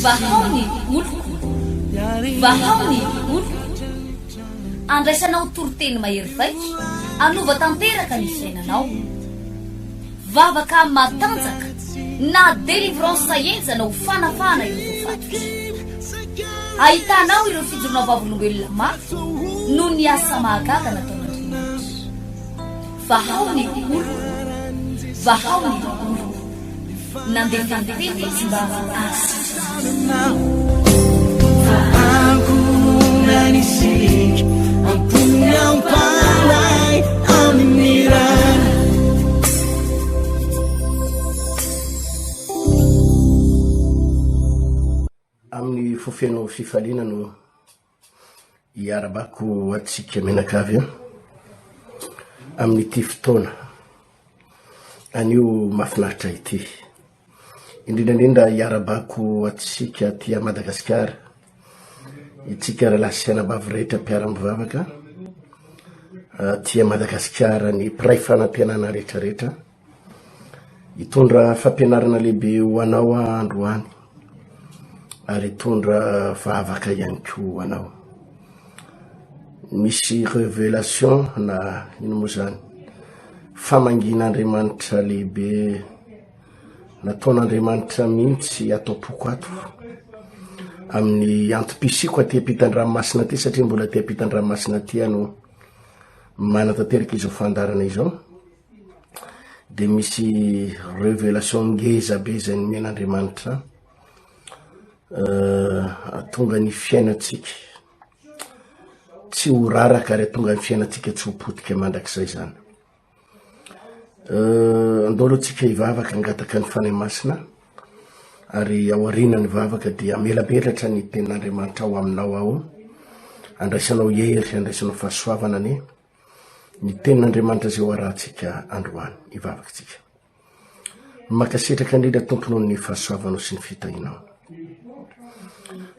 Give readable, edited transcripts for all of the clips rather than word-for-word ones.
vahaony oloko vahaony oloko andraisanao toroteny mahery vaika anova tanteraka ny fiainanao vavaka matanjaka na délivrance enjana ho fanafana ireo fatotra ahitanao ireo fijorona vavolombelona maro no ny asa mahagaga nataon'andriamanitra vahaony oloko vahaony oloko nandefandefety sy mba Nanisik ang punyang palay aminiran amin'ny fofenao fifaliana no iarabako atsika menakavy amin'ny ty fotoana anio mafinaritra ity indrindrandrindra iarabako atsika tia Madagasikara itsika rahalasianabavy rehetra mpiara-mivavaka tia Madagasikara ny mpiray fanampianana rehetrarehetra hitondra fampianarana lehibe ho anao androany ary hitondra vavaka ihany koa ho anao misy révélation na ino moa zany famangin'Andriamanitra lehibe nataon'Andriamanitra mihitsy atao poko ato amin'ny antom-pisiko aty ampitan-dranomasina ty satria mbola ty ampitan-dranomasina ty no manatanteraka izao fandarana izao de misy révélation ngeza be zay ny men'Andriamanitra tonga ny fiainatsika tsy ho raraka ary tonga ny fiainatsika tsy ho potika mandrakizay zany andolo atsika hivavaka angataka ny fanay masina ary aorina ny vavaka dia melaberatra ny tenin'Andriamanitra ao aminao ao andraisanao hery andraisanao fahasoavana ny tenin'Andriamanitra zay ho arahantsika androany hivavaka tsika makasitraka indrindra tompony ny fahasoavanao sy ny fitahinao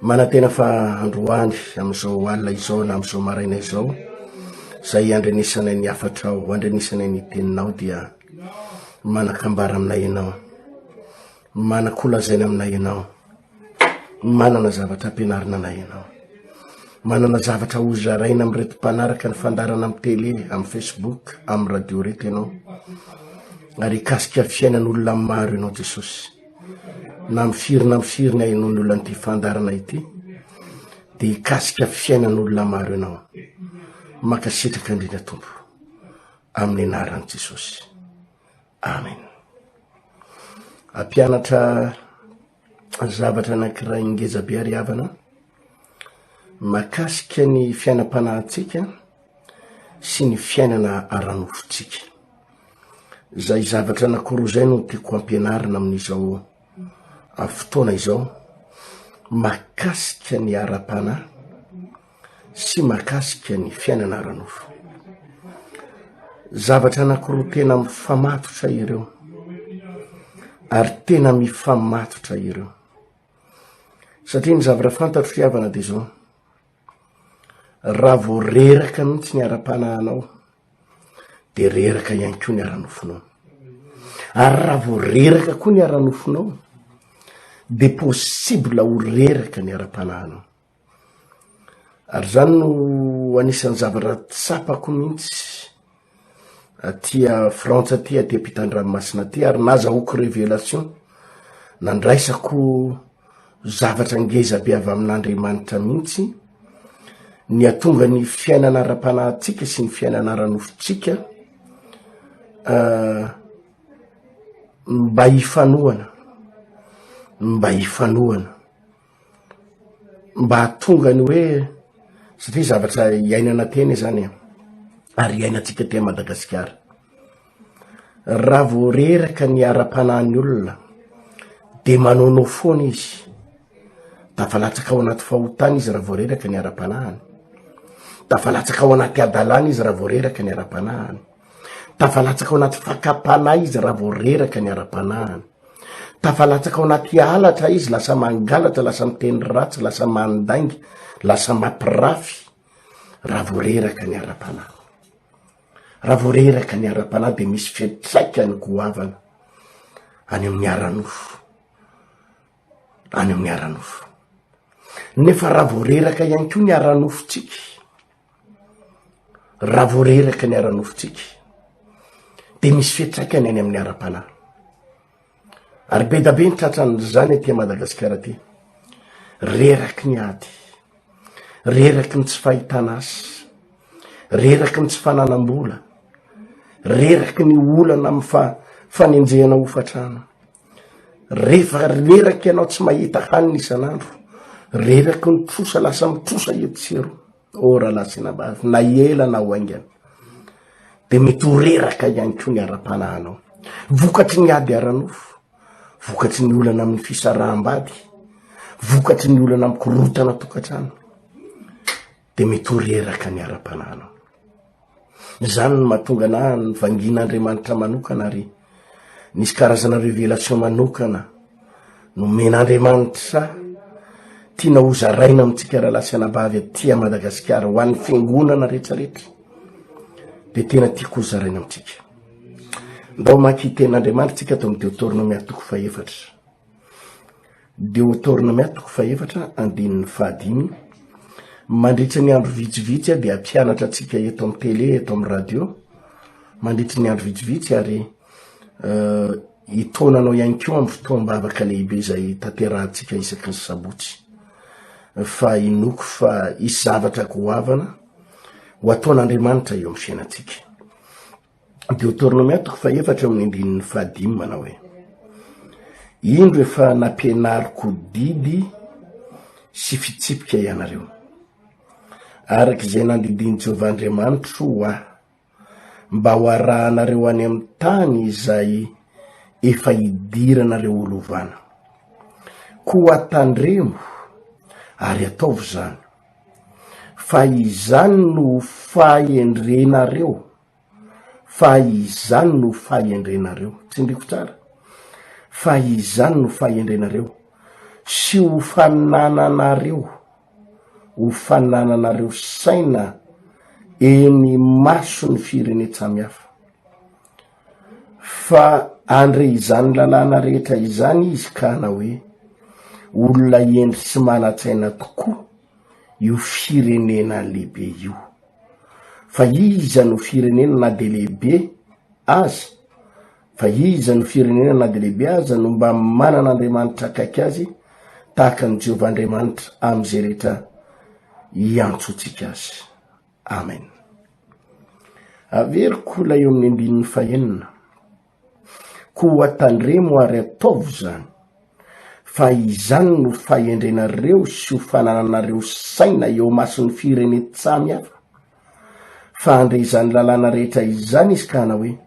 manantena fa androany am'izao alina izao na am'izao maraina izao zay andrenisanay ny afatrao andrenisanay ny teninao dia manakambara aminay ianao manakolazaina aminay ianao manana zavatra ampianarina anay ianao manana zavatra hozaraina am'reto mpanaraka ny fandarana amin'ny télé amin'ny Facebook amin'ny radio reto ianao ary kasika fiainan'olona maro ianao Jesosy na mifirina ain'olona an'ity fandarana ity de ikasika fiainan'olona maro ianao makasitraka indrindra tompo amin'ny anaran'i Jesosy amen ampianatra zavatra anankiray ngeza be ary havana makasika ny fiainam-panahintsika sy ny fiainana ara-nofotsika zay zavatra anankiroa zay no tiako ampianarina amin'izao fotoana izao makasika ny ara-panahy sy makasika ny fiainana ara-nofo zavatra anankiroa tena mifamatotra ireo ary tena mifamatotra ireo satria ny zavatra fantatro fiavana de zao raha vo reraka mihitsy ny ara-panahinao de reraka ihany koa ny ara-nofonao ary raha vo reraka koa ny ara-nofonao de possible ho reraka ny ara-panahinao ary zany no anisan'ny zavatra tsapako mihitsy tia Frantsa ty ampitan-dranomasina ty ary nazahoako révélation nandraisako zavatra ngeza be avy amin'Andriamanitra mihitsy ny atonga ny fiainana ara-panahintsika sy ny fiainana ara-nofotsika mba hifanohana mba hatonga ny hoe satria zavatra iainana teny zany ary iainatsika te Madagasikara raha vo reraka ny ara-panahin'ny olona de manaonao foana izy tafalatsaka ao anaty fahotana izy raha vo reraka ny ara-panahiny tafalatsaka ao anaty adalana izy raha vo reraka ny ara-panahiny tafalatsaka ao anaty fakapana izy raha vo reraka ny ara-panahiny tafalatsaka ao anaty alatra izy lasa mangalatra lasa miteny ratsy lasa mandaingy lasa mampirafy raha vo reraka ny ara-panahy raha vo reraka ny ara-panahy de misy fiatraikany goavana any amin'ny aranofo, any amin'ny aranofo. Nefa raha voareraka ihany koa ny aranofotsika, raha voareraka ny aranofotsika de misy fiatraikany any amin'ny ara-panahy. Ary be da be ny tratran'izany aty Madagasikara aty. Reraky ny ady, reraky ny tsy fahitana asa, reraky ny tsy fananam-bola, reraky ny olana amin'ny fanenjehana hofatrano, rehefa reraky ianao tsy mahita hanina isan'andro, reraky ny trosa lasa mitrosa etsero, ora lasinabavy na ela na hoaingana, de mety ho reraka ihany koa ny ara-panahanao. Vokatry ny ady aranofo, vokatry ny olana amin'ny fisaraham-bady, vokatry ny olana amin'ny korotana tokantrano, de mety ho reraka ny ara-panahanao. Zany no mahatonga na ny vangin'Andriamanitra manokana ary nisy karazana revelation manokana no men'Andriamanitra tiana ho zaraina amintsika rahalahy anabavy aty Madagasikara ho an'ny fiangonana rehetrarehetra, de tena tiako ho zaraina amintsika. Ndao maky ten'Andriamanitra tsika ato amin'ny Deutéronome 4:4. Deutéronome 4:4 andininy 5. Mandritra ny andro vitsivitsy dia ampianatra atsika eto amin'ny télé, eto amin'ny radio, mandritra ny andro vitsivitsy ary itonanao ihany koa amin'ny fotoam-bavaka lehibe izay tanterahantsika isaky ny sabotsy. Fa inoko fa isy zavatra goavana ho ataon'Andriamanitra eo amin'ny fiainantsika. Deutéronome 4:4 amin'ny andininy 5 manao hoe: indro efa nampianariko didy sy fitsipika ianareo, araky izay nandidiny Jehovah Andriamanitra ho ahy, mba ho arahanareo any amin'ny tany izay efa idiranareo olovana. Ko atandremo ary ataovy zany, fa izany no fahendrenareo, fa izany no fahendrenareo. Tsindriko tsara. Fa izany no fahendrenareo sy ho fanananareo, ho fanananareo saina eny maso ny firene samihafa. Fa andre izany lalàna rehetra izany izy ka na hoe olona endry sy mana-tsaina tokoa io firenena lehibe io. Fa iza no firenena na de lehibe aza, fa iza no firenena na de lehibe aza no mba manan'Andriamanitra akaiky azy tahaka ny Jehovah Andriamanitra am'izay rehetra iantsotsika azy. Amen. Averiko la eo amin'ny andininy 5. Ko atandremo ary ataovy zany, fa izany no fahendrenareo sy ho fanananareo saina eo mason'ny firene samihafa. Fa andre izany lalàna rehetra izany izy ka na hoe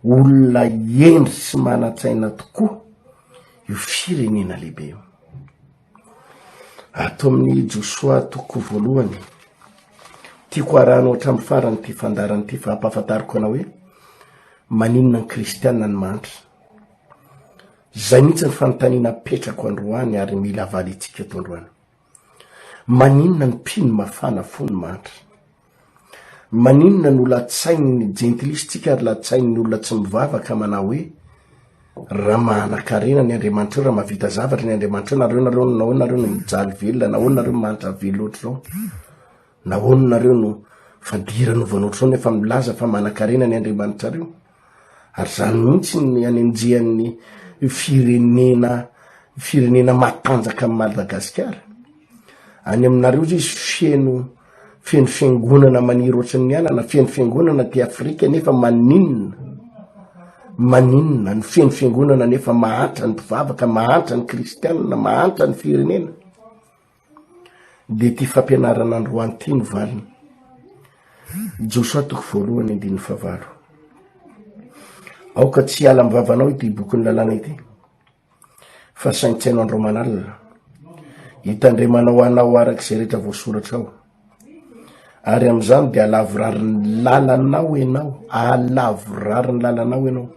olona endry sy mana-tsaina tokoa io firenena lehibe io. Ato amin'ny Joshua 1:1 tiako arahana hatramin'ny farany ty fandarany ty fa ampahafantariko ana hoe maninona ny kristianina ny mantra. Zay mihitsy ny fanontaniana petrako androany ary mila avalitsika eto androany. Maninona ny mpino mafana fo ny mantra? Maninona no latsain'ny gentilistsika ary latsain'ny olona tsy mivavaka manao hoe raha manan-karena ny Andriamanitra raha mahavita zavatra ny Andriamanitra nareo nahoana no mijaly velona, nahoana nareo mantra velo ohatr' zao, nahoana nareo no fandiranovanao ohatr' zao nefa milaza fa manan-karena ny Andriamanitra reo. Ary zany mihitsy ny anenjehan'ny firenena matanjaka amin'ny Madagasikara. Any aminareo izy feno fiangonana maniry ohatry ny anana, feno fiangonana ty Afrika nefa maninona ny feno fiangonana nefa mahantra ny mpivavaka, mahantra ny kristianina, mahantra ny firenena. De ty fampianarana androany ty no valiny. Joshua 1:5. Aoka tsy ala mivavanao ity boky ny lalàna ity, fa saintsaino andro manalina, hitandremanao anao arak'izay rehetra voasoratra ao. Ary am'izany de alavorariny lalanao enao, alavorariny lalanao enao,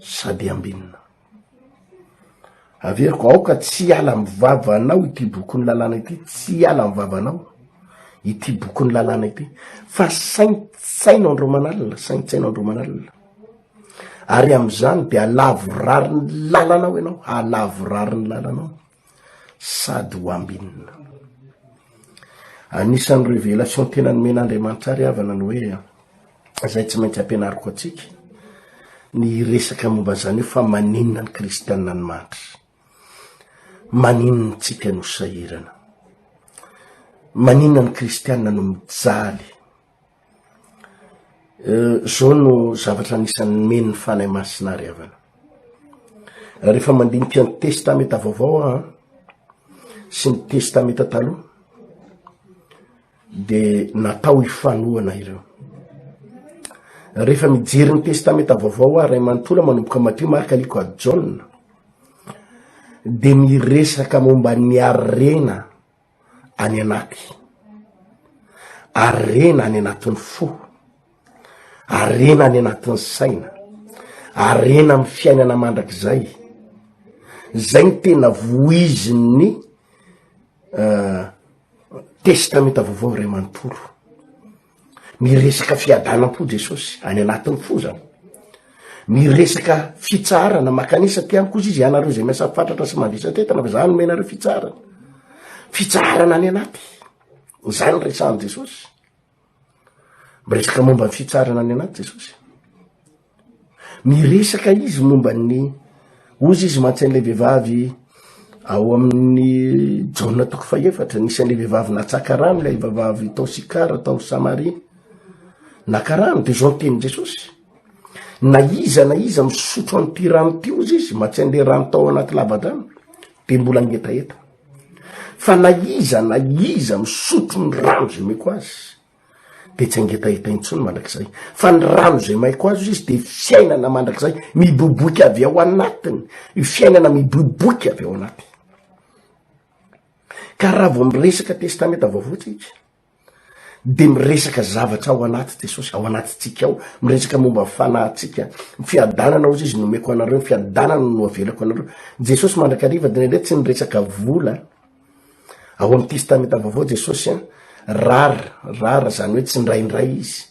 sady ambinina. Averiko aoka tsy ala mivavanao ity boky ny lalàna ity, tsy ala mivavanao ity boky ny lalàna ity, fa saintsaino andro manalina, saintsaino andro manalina. ary am'izany de alavo rariny lalanao ianao, alavo rariny lalanao sady ho ambinina. Anisan'ny révélation tena nomen'Andriamanitra ary havana ny hoe zay tsy maintsy ampianariko atsika ny resaka momba zany hoe fa maninona ny kristianina ny matra, maninona tsika no sahirana, maninona ny kristianina no mijaly. Zao no zavatra anisan'ny meny ny fanahy masina ary havana. Rehefa mandinika ny testameta vaovao sy ny testameta taloha de natao ifanoana ireo. Rehefa mijery ny testameta vaovao ray manontolo manomboka Matthieu, Marc, Luc, John de miresaka momba ny arena any anaty, arena any anatin'ny fo, arena any anatin'ny saina, arena amin'ny fiainana mandrakizay. Zay ny tena voizin'ny testameta vaovao ray manontolo. Miresaka fiadanam-po Jesosy any anatin'ny fo zany, miresaka fitsarana makanisa ty amiko izy ianareo zay miasa fatratra sy mandrisatretana fa zany menareo fitsarana any anaty, zany resahan Jesosy. Miresaka momba ny fitsarana any anaty Jesosy, miresaka izy momba ny ozy izy mantsain'le vehivavy ao amin'ny Jona 4, nisan'le vehivavy natsaka rano le vehivavy tao Sikara tao Samaria nakarano, de zao teny Jesosy na iza misotro an'ty rano ty ozy izy mantsain'le rano tao anaty lava-drano de mbola ngetaeta. Fa na iza misotro ny rano zay maiko azy de tsy angetaeta intsony mandrakizay, fa ny rano zay maiko azy izy de fiainana mandrakizay miboboky avy ao anatiny, fiainana miboboky avy ao anatiny. Ka raha vao miresaka testameta vaovao tsika de miresaka zavatra ao anaty Jesosy, ao anaty tsika ao, miresaka momba fanahintsika, fiadanana ozy izy nomeko anareo, fiadanana no avelako anareo. Jesosy mandrakariva de nendreo tsy niresaka vola ao amin'ny testameta vaovao Jesosy rara zany hoe tsy ndraindray izy,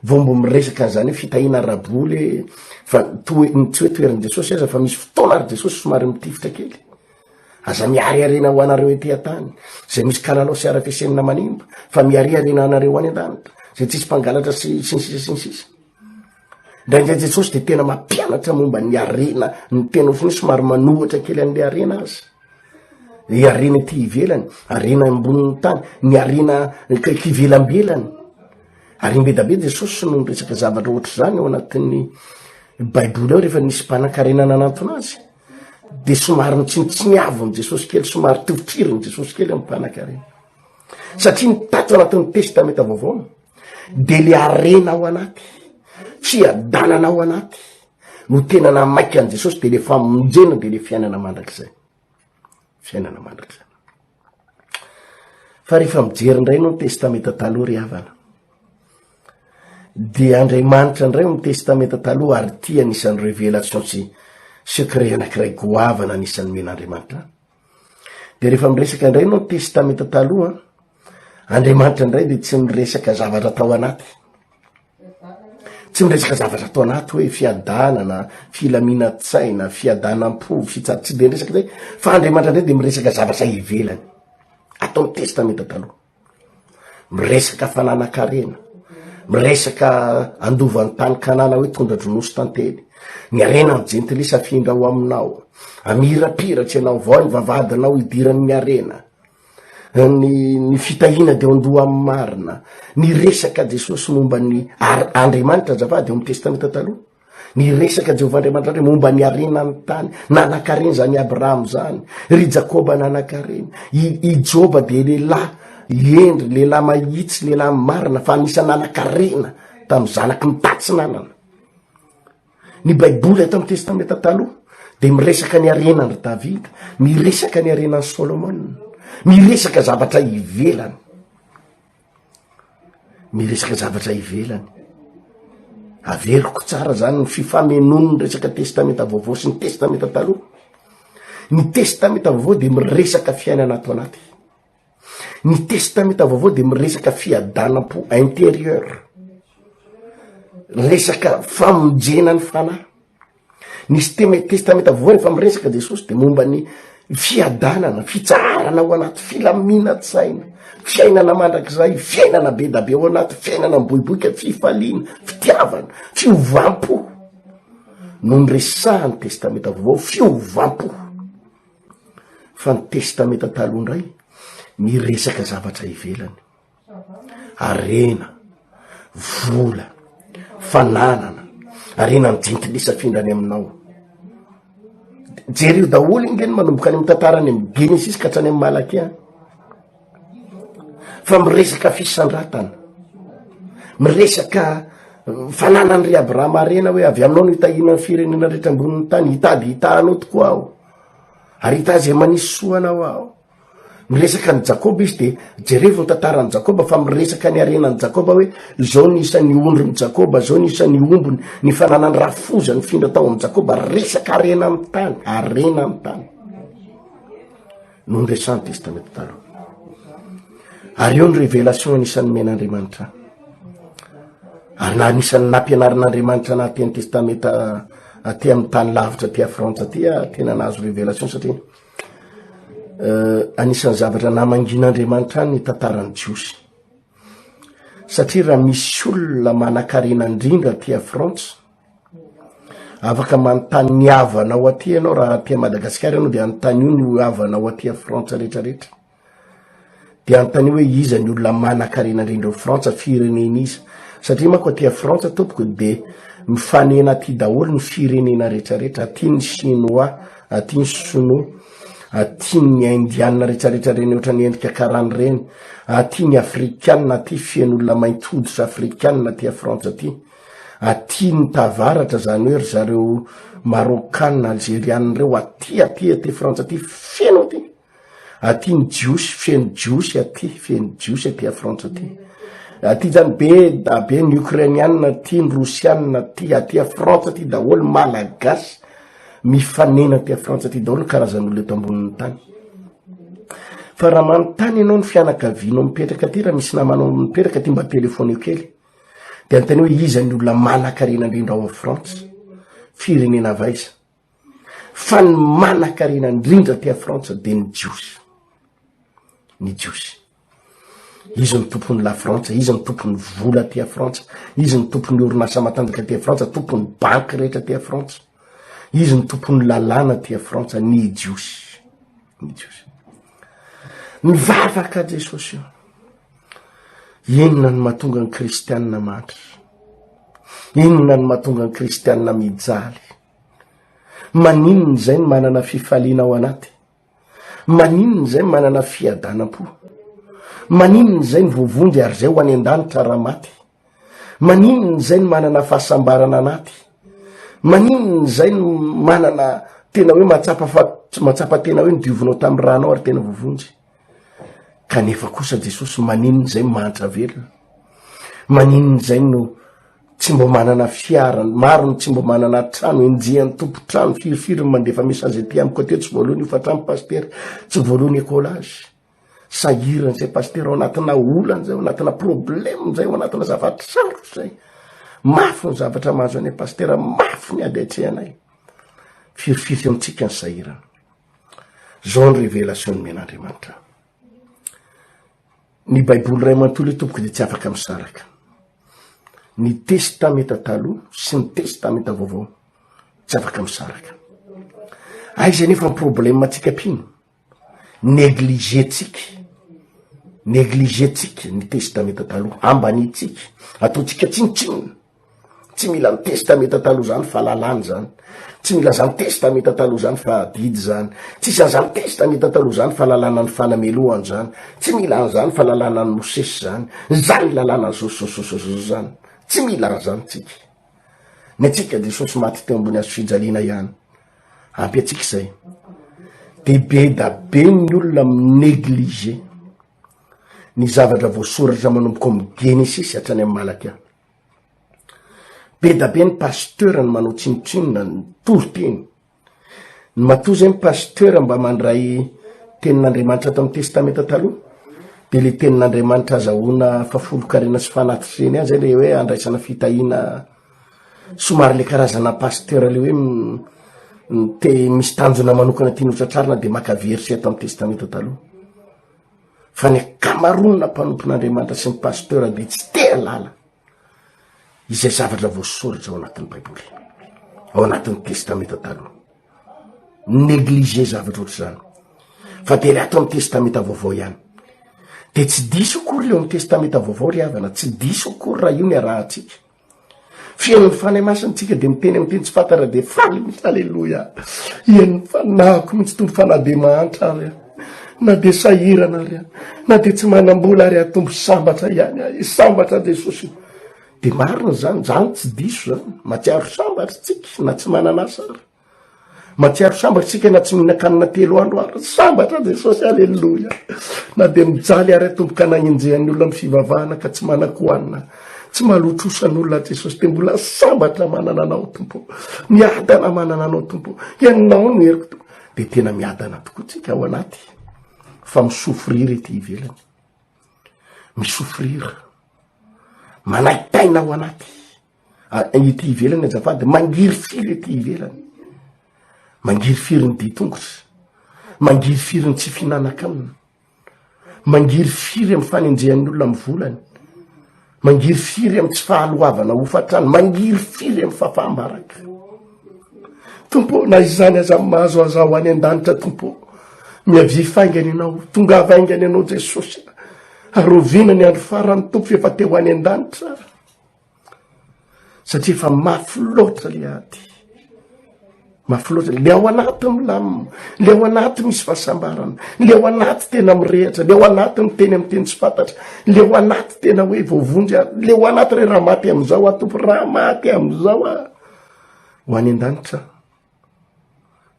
vao mbo miresaka zany hoe fitahina raboly fa tsy hoe toeran'i Jesosy aza fa misy fotoana ary Jesosy somary mitifitra kely, aza miary arena ho anareo ety an-tany zay misy kalalao sy ara-fiasenina manimba, fa miary arena anareo any an-danitra zay tsisy mpangalatra sy sisa. Ndraindray Jesosy de tena mampianatra momba ny arena, ny tena ofiny somary manohatra kely an'le arena azy, ny arena ty ivelany, arena ambonin'ny tany, ny arena kivelambelany. Ary bedabe Jesosy no resaka zavatra ohatry zany ao anatin'ny Baiboly ao rehefa nisy mpanan-karena nanantona azy de somary mitsinitsiniavony Jesosy kely, somary tovitririny Jesosy kely amin'ny mpanan-karena, satria nitato anatin'ny testameta vaovao de le arena ao anaty, fiadanana ao anaty no tena namaiky an Jesosy, de le famonjena de le fiainana mandrakizay. Fa rehefa mijery indray no testameta taloha ry havana, de Andriamanitra indray no testameta taloha ary ty anisan'ny révélation sy secret anankiray goavana anisan'ny men'Andriamanitra. De rehefa miresaka indray no testameta taloha, Andriamanitra indray de tsy miresaka zavatra tao anaty, tsy miresaka zavatra tao anaty hoe fiadanana, filaminatsaina, fiadanam-po, tsy de miresaka zay, fa Andriamanitra indray de miresaka zavatra ivelany atao amin'ny testameta taloha. Miresaka fananakarena, miresaka andovan'ny tany Kanana hoe tonga dronosy tantely, ny arena ny jentily safindra ao aminao, amirapiratra ianao vao ny vavadinao idiran'ny arena, ny fitahina de andoha amin'ny marina, ny resaka Jesosy momba ny Andriamanitra zavady eo amin'ny testameta taloha, ny resaka Jehovah Andriamanitra momba ny arena ny tany, nanan-karena zany Abraham zany, ry Jakoba nanan-karena, i Joba de lehilahy endry, lehilahy mahitsy, lehilahy marina fa nisy nanan-karena tamin'ny zanaky ny tatsinanana. Ny Baiboly ato amin'ny testameta taloha de miresaka ny arenan'ny Davida, miresaka ny arenan'ny Solomon, miresaka zavatra ivelany, averiko tsara zany ny fifamenony ny resaka testameta vaovao sy ny testameta taloha. Ny testameta vaovao de miresaka fiainana ato anaty, ny testameta vaovao de miresaka fiadanam-po intérieur, resaka famonjena ny fanahy, nisy testameta voa rehefa miresaka jesosy de momba ny fiadanana fitsarana ao anaty filaminatsaina fiainana mandrakizay fiainana be da be ao anaty fiainana miboiboika fifaliana fitiavana fiovampo no nyresahany testameta vovao fiovampo fa ny testameta taloha ndray miresaka zavatra ivelany arena vola fananana arena ny jentilisa findrany aminao jereo daholo ingeny manomboka any amy tantarany amy genesis ka hatrany amy malaky any fa miresaka fisandratana miresaka fananany ry abrahama arena hoe avy aminao no hitahina ny firenena rehetra amboniny tany hitady hitahanao tokoa aho ary hita zay manisy soanao aho miresaka ny jakoba izy de jereo ny tantarany jakoba fa miresaka ny arenany jakoba hoe zao ny isan'ny ondrony jakoba zao ny isan'ny ombony ny fananany rafoza ny findra tao amy jakoba resaka arena amy tany no ny resany testameta taloha ary eo ny révélation anisan'ny men'andriamanitra ary na anisan'ny nampianarin'andriamanitra na teny testameta aty amy tany lavitra ty frantsa ty tena nahazo révélation satria anisan'ny zavatra namangin'andriamanitra any ny tantarany jiosy satria raha misy olona manan-karena indrindra ty frantsa afaka manontany ny havanao aty ianao raha aty Madagasikara ianao de anontany io ny havanao aty frantsa rehetrarehetra de anontany hoe iza ny olona manan-karena indrindra frantsa firenena iza satria manko aty frantsa tompoko de mifanena aty daholo ny firenena rehetrarehetra aty ny chinois aty ny sono aty ny indiana rehetrarehetra reny ohatra ny endrika karany reny aty ny afrikanina aty fien'olona mainty-hoditra afrikanina aty frantsa aty ny tavaratra zany hoe ry zareo marokanina algérianina reo aty frantsa aty feno aty ny jiosy feno jiosy aty frantsa aty zany be ny ukrainianina aty ny rosianina aty frantsa aty daholo malagasy mifanena aty frantsa aty daholo karazan'olo eto ambonin'ny tany fa raha manontany ianao ny fianakavianao mipetraka aty raha misy namanao mipetraka aty mba telefony kely de antany hoe iza ny olona manan-karena indrindra ao amy frantsa firenena vaiza fa ny manan-karena indrindra ty frantsa de ny jiosy izy ny tompony la frantsa izy ny tompony vola ty frantsa izy ny tompony orinasa matanjaka ty frantsa tompony banky rehetra ty frantsa izy ny tompony lalàna ty frantsa ny jiosy mivavaka jesosy inona ny mahatonga ny kristianina matry inona ny mahatonga ny kristianina mijaly maninony zay ny manana fifaliana ao anaty maninony zay manana fiadanam-po maninony zay ny vovonjy ary zay ho any an-danitra raha maty maninony zay ny manana fahasambarana anaty maninony zay ny manana tena hoe matsapa tena hoe nidiovinao tamy ranao ary tena vovonjy kanefa kosa jesosy maninony zay mantra velona maninony zay no tsy mbo manana fiara maro ny tsy mbo manana trano enjian'ny tompo trano firifiry mandefa mesazy ty amiko aty tsy voalohany io fa trano paster tsy voalohany écolage sahirany zay paster ao anatina olany zay ao anatina problème zay ao anatina zavatra sarotry zay mafy ny zavatra mahazo any paster mafy ny adaitrehanay firifiry amitsika ny sahirana zao ny révélation ny men'andriamanitra ny baiboly ray manontolo tompoko de tsy afaka misaraka ny testameta taloha sy ny testameta vaovao tsy afaka misaraka aiza nefa ny problème atsika pino negligetsika ny testameta taloha ambanitsika ataotsika tsinitsinina tsy mila ny testameta taloha zany fa lalany zany tsy mila zany testameta taloha zany fa didy zany tsisy an'izany testameta taloha zany fa lalàna ny fanamelohany zany tsy mila an'izany fa lalàna ny mosesy zany lalàna ny zososososo zany tsy mila an'izany tsika ny atsika jesosy maty teo ambony azo fijaliana ihany ampy atsika zay de be da be ny olona mineglige ny zavatra voasoratra manomboko amy genesis hatrany amy malaky aho be da be ny pasteur ny manao tsinotsinona ny toroteny ny matoa zay ny pasteur mba mandray tenin'andriamanitra ato amy testameta taloha de le tenin'andriamanitra azahoana fafolo-karena sy fanatireny azy zay le hoe andraisana fitahina somary le karazana pasteur le hoe misy tanjona manokana tiany hotratrarina de maka verset amin'ny testamenta taloha fa ny akamaronina mpanompon'Andriamanitra sy ny pasteur de tsy te alala izay zavatra voasoratra ao anatin'ny baiboly, ao anatin'ny testamenta taloha, neglige zavatra ohatr'izany fa de le ato amin'ny testamenta vaovao ihany. De tsy diso akory leo amin'ny testamenta vaovao ry havana, tsy diso akory raha io ny arahantsika. Fiain'ny fanahy masintsika de miteny amin'ny teny tsy fantara de faly mihitsy, aleloia. Ian'ny fanahiko mihitsy tombo fanahy be mahantra ary na de sahirana ary na de tsy manam-bola ary tombo sambatra ihany sambatra Jesosy. De marina zany tsy diso zany, matsiaro sambatra tsika na tsy mananasa ary, matsiaro sambatra tsika na tsy mihinan-kanina 3 andro ary sambatra Jesosy, aleloia. Na de mijaly ary tomboka nagnenjehan'ny olona amin'ny fivavahana ka tsy manako-hanina, tsy malotrosan'olona Jesosy, de mbola sambatra manana anao tompo, miadana manana anao tompo, ianao no heriko tompo. De tena miadana tokoa tsika ao anaty fa misofrira ety ivelany, misofrira manaitaina ao anaty ety ivelany azafady, mangiry-firy ety ivelany, mangiry-firy ny ditongotra, mangiry-firy ny tsy finanankanina, mangiry-firy amin'ny fanenjehan'ny olona amin'ny volany, mangiry-firy amin'ny tsy fahaloavana hofatrany, mangiry-firy amin'ny fahafahambaraka. Tompo, na izany aza mahazo azaho any an-danitra tompo, miavy faingany ianao, tonga avaingany ianao Jesosy, arovina ny andro farany tompo efa teo any an-danitra, satria efa mafy loatra le ady, mafy loatra le ao anaty milamina, le ao anaty misy fahasambarana, le ao anaty tena mirehatra, le ao anaty miteny amin'ny teny tsy fantatra, le ao anaty tena hoe voavonjy ary, le ao anaty re raha maty am'izao tompo, raha maty am'izao ho any an-danitra.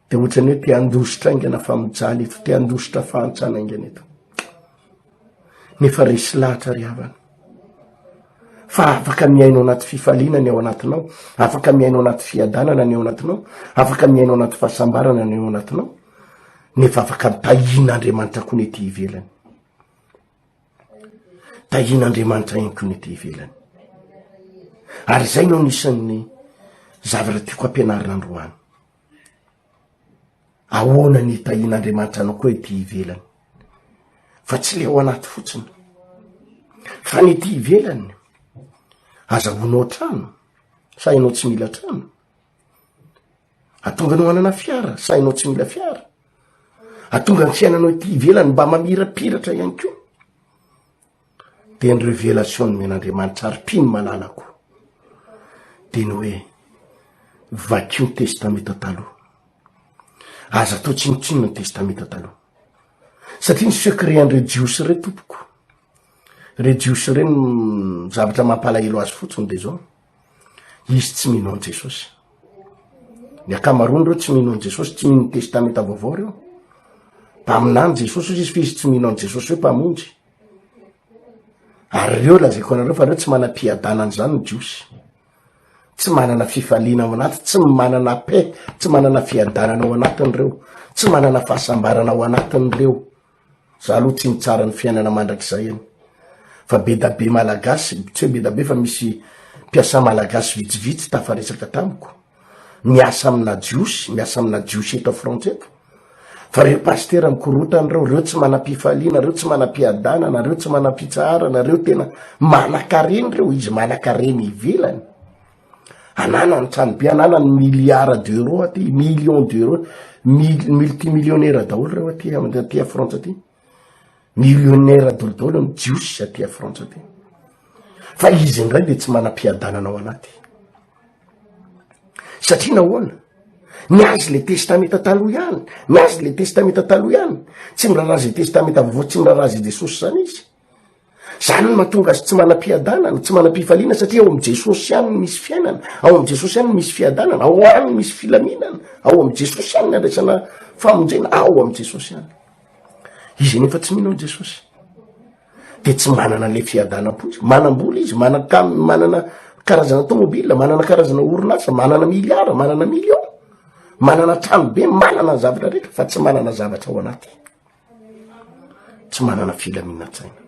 De ohatrany hoe te andositra aingana fa mijaly eto, te andositra fahantsana aingana eto, nefa resy lahatra ry havana, fa afaka miaino anaty fifaliana ny ao anatinao, afaka miaino anaty fiadanana ny ao anatinao, afaka miaino anaty fahasambarana ny ao anatinao, nefa afaka tahian'Andriamanitra koa ny ety ivelany, tahian'Andriamanitra ihany koa ny ety ivelany. Ary zay no anisan'ny zavatra tiako ampianarina androany, ahoana ny tahian'Andriamanitra anao koa ety ivelany, fa tsy le ao anaty fotsiny, fa ny ety ivelany. Azahoanao trano, sainao tsy mila trano, atonga anao hanana fiara, sainao tsy mila fiara, atonga ny fiainanao ety ivelany mba mamirapiratra ihany koa. De ny révélation men'Andriamanitra ary mpino malalako de ny hoe vakio ny testamenta taloha, aza atao tsinotsinona ny testamenta taloha, satria ny secret an'ireo jiosy re tompoko, re jiosy reny zavatra mampalahelo azy fotsiny de zao, izy tsy mino an Jesosy, ny akamaroany reo tsy mino an Jesosy, tsy mino ny testamenta vaovao reo, mpaminany Jesosy izy fa izy tsy mino an Jesosy hoe mpamonjy. Ary reo lazaiko anareo fa reo tsy manam-piadanana zany ny jiosy, tsy manana fifaliana ao anaty, tsy manana paix, tsy manana fiadanana ao anatiny reo, tsy manana fahasambarana ao anatiny reo. Za aloha tsy mitsara ny fiainana mandrakizay eny, fa be da be malagasy, tsy hoe be da be fa misy mpiasa malagasy vitsivitsy tafaresaka tamiko, miasa amina jiosy eto France eto, fa reo pasteur mikorotany reo tsy manam-pifaliana, reo tsy manam-piadanana, reo tsy manam-pitsarana, reo tena manan-kareny reo, izy manan-kareny ivelany. Anana ny tranobe, anana ny milliards d'euros aty, millions d'euros, multimillionnaire daholo reo aty a France aty, millionnaire daholo ny jiosy aty a France aty, fa izy indray de tsy manam-piadanana ao anaty. Satria nahoana? Miazy le testamenta taloha ihany, miazy le testamenta taloha ihany, tsy mirarazy le testamenta vaovao, tsy mirarazy Jesosy zany izy. Zany no mahatonga azy tsy manam-piadanana, tsy manam-pifaliana, satria ao am Jesosy ihany no misy fiainana, ao am Jesosy ihany no misy fiadanana, ao ihany no misy filaminana, ao am Jesosy ihany ny andraisana famonjena, ao am Jesosy ihany. Izy nefa tsy mino Jesosy, de tsy manana le fiadanam-po izy, manam-bola izy, manana karazana tomobila, manana karazana orinasa, manana miliara, manana million, manana trano be, manana zavatra rehetra, fa tsy manana zavatra ao anaty, tsy manana filaminatsaina.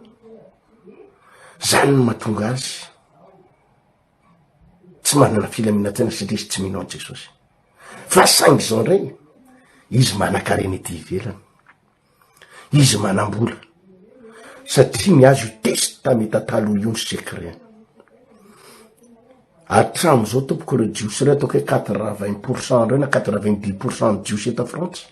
Zany no mahatonga azy tsy manana filaminatsaina, satria izy tsy mino an Jesosy. fa saingy zao ndray izy manan-karena ety ivelany, izy manam-bola satria miazo testameta taloha io ny secret. Atramo zao tompoko reo jiosy reo ataoko hoe 80% reo na 90% jiosy eto Frantsa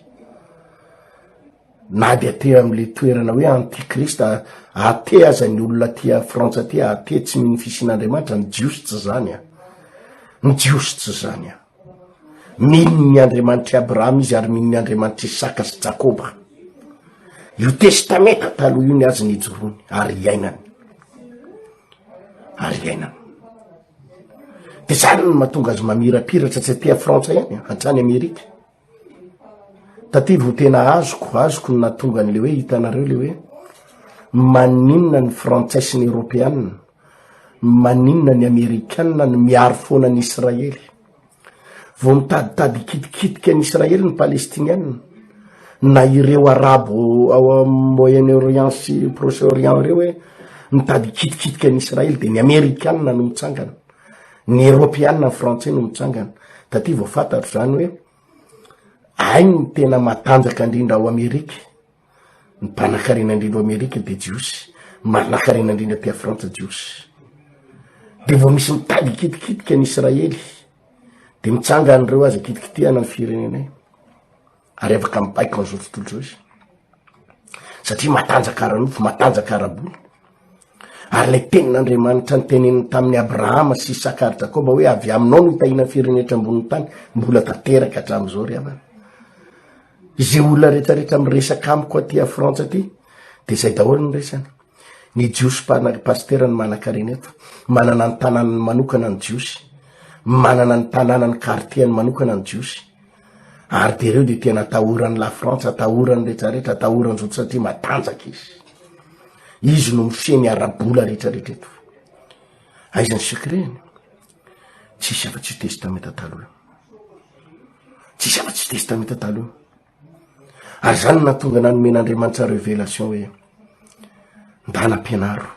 na de atea am'le toerana hoe antikrista, ate aza ny olona tia Frantsa ty ate tsy miny fisin'Andriamanitra, ny jiosy tsy zany a, ny jiosy tsy zany a. Mino ny Andriamanitra Abraham izy ary mino ny Andriamanitra Isaka sy Jakoba. Io testameta taloha io ny azy nijorony ary iainany, ary iainany. De zany no mahatonga azy mamirapiratra tsy atea Frantsa ihany, hatrany Amerika. Taty vo tena azoko no nahatonga an'le hoe hitanareo le hoe maninona ny Frantsay sy ny Europeanina, maninona ny Amerikanina no miaro foana ny Israely. Vo mitaditady kitikitika ny Israely ny Palestinianina, na ireo Arabo ao Moyen-Orient sy Proche-Orient reo hoe mitady kitikitika ny Israely, de ny Amerikanina no mitsangana, ny Europeanina ny Frantsay no mitsangana. Taty vo fantatro zany hoe ainy tena matanjaka indrindra ao Amerika, ny mpanan-karena indrindra ao Amerika de jiosy, manan-karena indrindra tia Frantsa jiosy. De vo misy mitady kitikitika ny Israely de mitsangana reo azy kitikitiana ny firenenay, ary afaka mipaika an'izao tontolo zao izy satria matanjaka ara-nofo, matanjaka ara-bola. Ary le tenin'Andriamanitra ny teneny tamin'ny Abrahama sy Isaka ary Jakoba hoe avy aminao no hitahina firenetra ambony tany, mbola tanteraka hatram'izao ry avana. Izay olona rehetrarehetra miresaka amiko aty Frantsa aty de zay daholo ny resany. Ny jiosy pastera ny manan-karena eto, manana ny tanànany manokana ny jiosy, manana ny tanànany quartier-ny manokana ny jiosy. Ary de reo de tena atahorany la Frantsa, atahorany rehetrarehetra, atahorany zao satria matanjaka izy. Izy no mifeny ara-bola rehetrarehetra eto. Aizany secret-ny tsisy afa-tsy testameta taloha, tsisy afa-tsy testameta taloha. Ary zany natonga nanomen'Andriamanitra révélation hoe ndana ampianaro,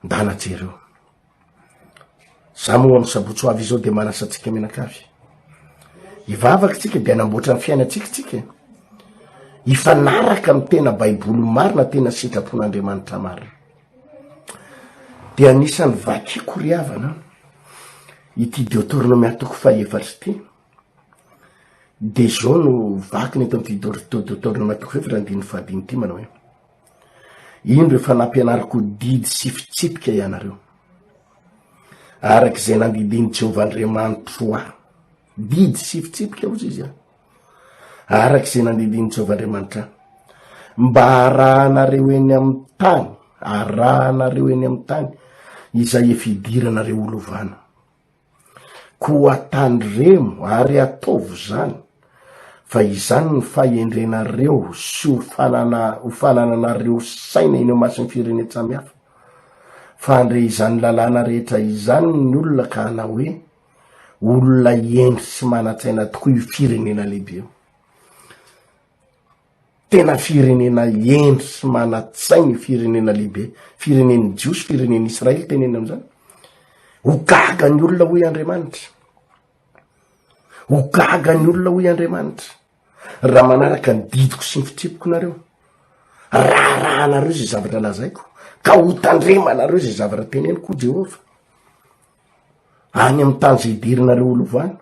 ndana jereo. Za moa amin'ny sabotsy ho avy izao de manasatsika menakavy, ivavaky tsika de anamboatra ny fiainatsika tsika, ifanaraka amy tena baiboly marina, tena sitrapon'Andriamanitra marina. De anisan'ny vakiko ry havana ity Deutéronome atoko faha-efatra ty, de zao no vakiny eto amty Deutéronome atoko efatra ny fahadimy ty manao hoe indro efa nampianarako didy sy fitsipika ianareo arak'izay nandidiny Jehovah-Andriamanitra ho ahy. Didy sy fitsipika ozy izy arak'izay nandidiny Jehovah-Andriamanitra mba arahanareo eny amy tany, arahanareo eny amy tany izay efa idiranareo olovana, ko atandremo ary ataovy zany fa izany ny fahendrenareo sy hofanananareo saina eny masin'ny firenena samihafa. Fa andre izany lalàna rehetra izany ny olona ka hanao hoe olona endry sy manatsaina tokoa io firenena lehibe io. Tena firenena endry sy manatsaina firenena lehibe, firenen'ny jiosy, firenen'ny Israely teneny am'izany. Ho gaga ny olona hoy Andriamanitra, ho gaga ny olona hoy Andriamanitra raha manaraka ny didiko sy ny fitsipiko nareo, rahanareo zay zavatra lazaiko, ka ho tandremanareo zay zavatra teneniko Jehova any amy tany zay idirinareo olovana.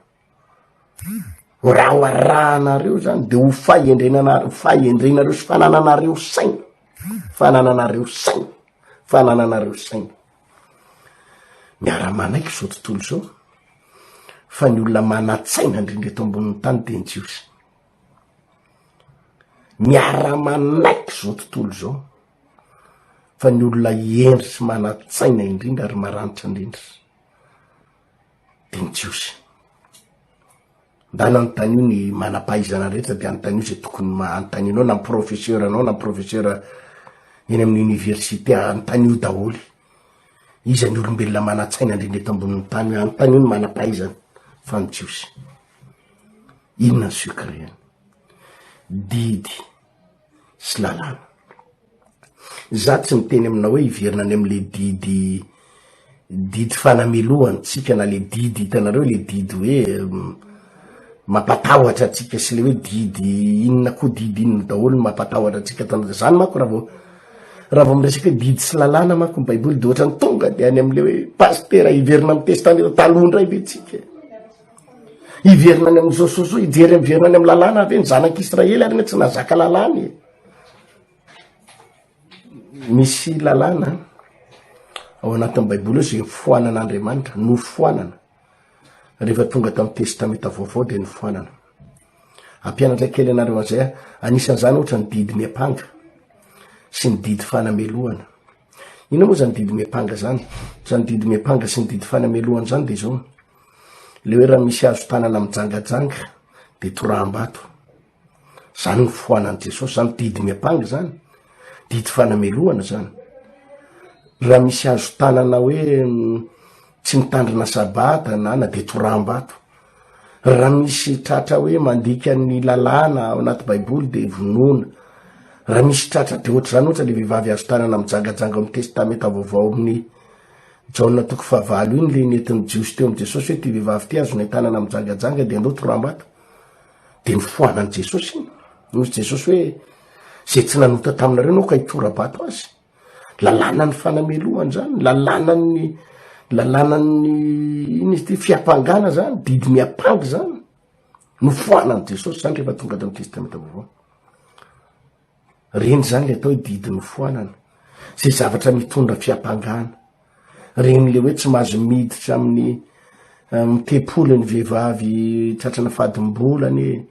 Raha ho arahanareo zany de ho fahendrenareo sy fanananareo saina, fanananareo saina, fanananareo saina. Miara-manaiky zao tontolo zao fa ny olona manatsaina indrindra eto ambonin'ny tany de ny jiosy. Miara-manaiky zao tontolo zao fa ny olona endry sy manatsaina indrindra ary maranitra indrindra de ny jiosy. Ndana anytany io ny manam-pahaizana rehetra de anytany io zay tokony antaninao, na professeur anao na professeur eny amin'ny université, anytany io daholy. Iza ny olombelona manatsaina indrindra eto ambonin'ny tany, anytany io ny manam-pahaizana fa ny jiosy. Inona ny secret? Didy sy lalàna. Za tsy miteny aminao hoe iverina any am'le didy fanamelohany tsika, na le didy hitanareo le didy hoe mampatahotra atsika sy le hoe didy inona koa didy inona daholo mampatahotra atsika tanora zany mako raha vao miresaka hoe didy sy lalàna mako ny baiboly de ohatrany tonga de any am'le hoe pastera iverina amy testamenta talondray be tsika iverina any amy zososo ijery miverina any amy lalàna avy ny zanak'Israely ary tsy nazaka lalàny misy lalàna ao anatin'ny baiboly io zay nifoanan'Andriamanitra nofoanana rehefa tonga tamin'ny testamenta vaovao de nifoanana ampianatra kely anareo an'izay anisan'izany ohatra ny didy miapanga sy ny didy fanamelohana ina moa zany didy miapanga zany zany didy miapanga sy ny didy fanamelohana zany de zao le hoe raha misy azo tanana mijangajanga de toraham-bato zany nifoanan'i Jesosy zany didy miapanga zany didy fanamelohana zany raha misy azo tanana hoe tsy mitandrina sabata na de toraham-bato raha misy tratra hoe mandika ny lalàna ao anaty baiboly de vonoina raha misy tratra de ohatra zany ohatra le vehivavy azo tanana mijangajanga amin'ny testamenta vaovao amin'ny Jaona 9 iny le nentin'ny jiosy teo am Jesosy hoe ty vehivavy ty azo ny tanana mijangajanga de andao toraham-bato de nifoanan'i Jesosy iny nozy Jesosy hoe zay tsy nanota taminareo nao ka hitora-bato azy lalàna ny fanamelohana zany lalàna ny iny izy ty fiapangana zany didy miapangy zany nofoanan'i Jesosy zany rehefa tonga tamin'ny testamenta vaovao reny zany le atao hoe didy nofoanana zay zavatra mitondra fiapangana reny le hoe tsy mahazo miditra amin'ny mitepolo ny vehivavy tratrana fadimbolany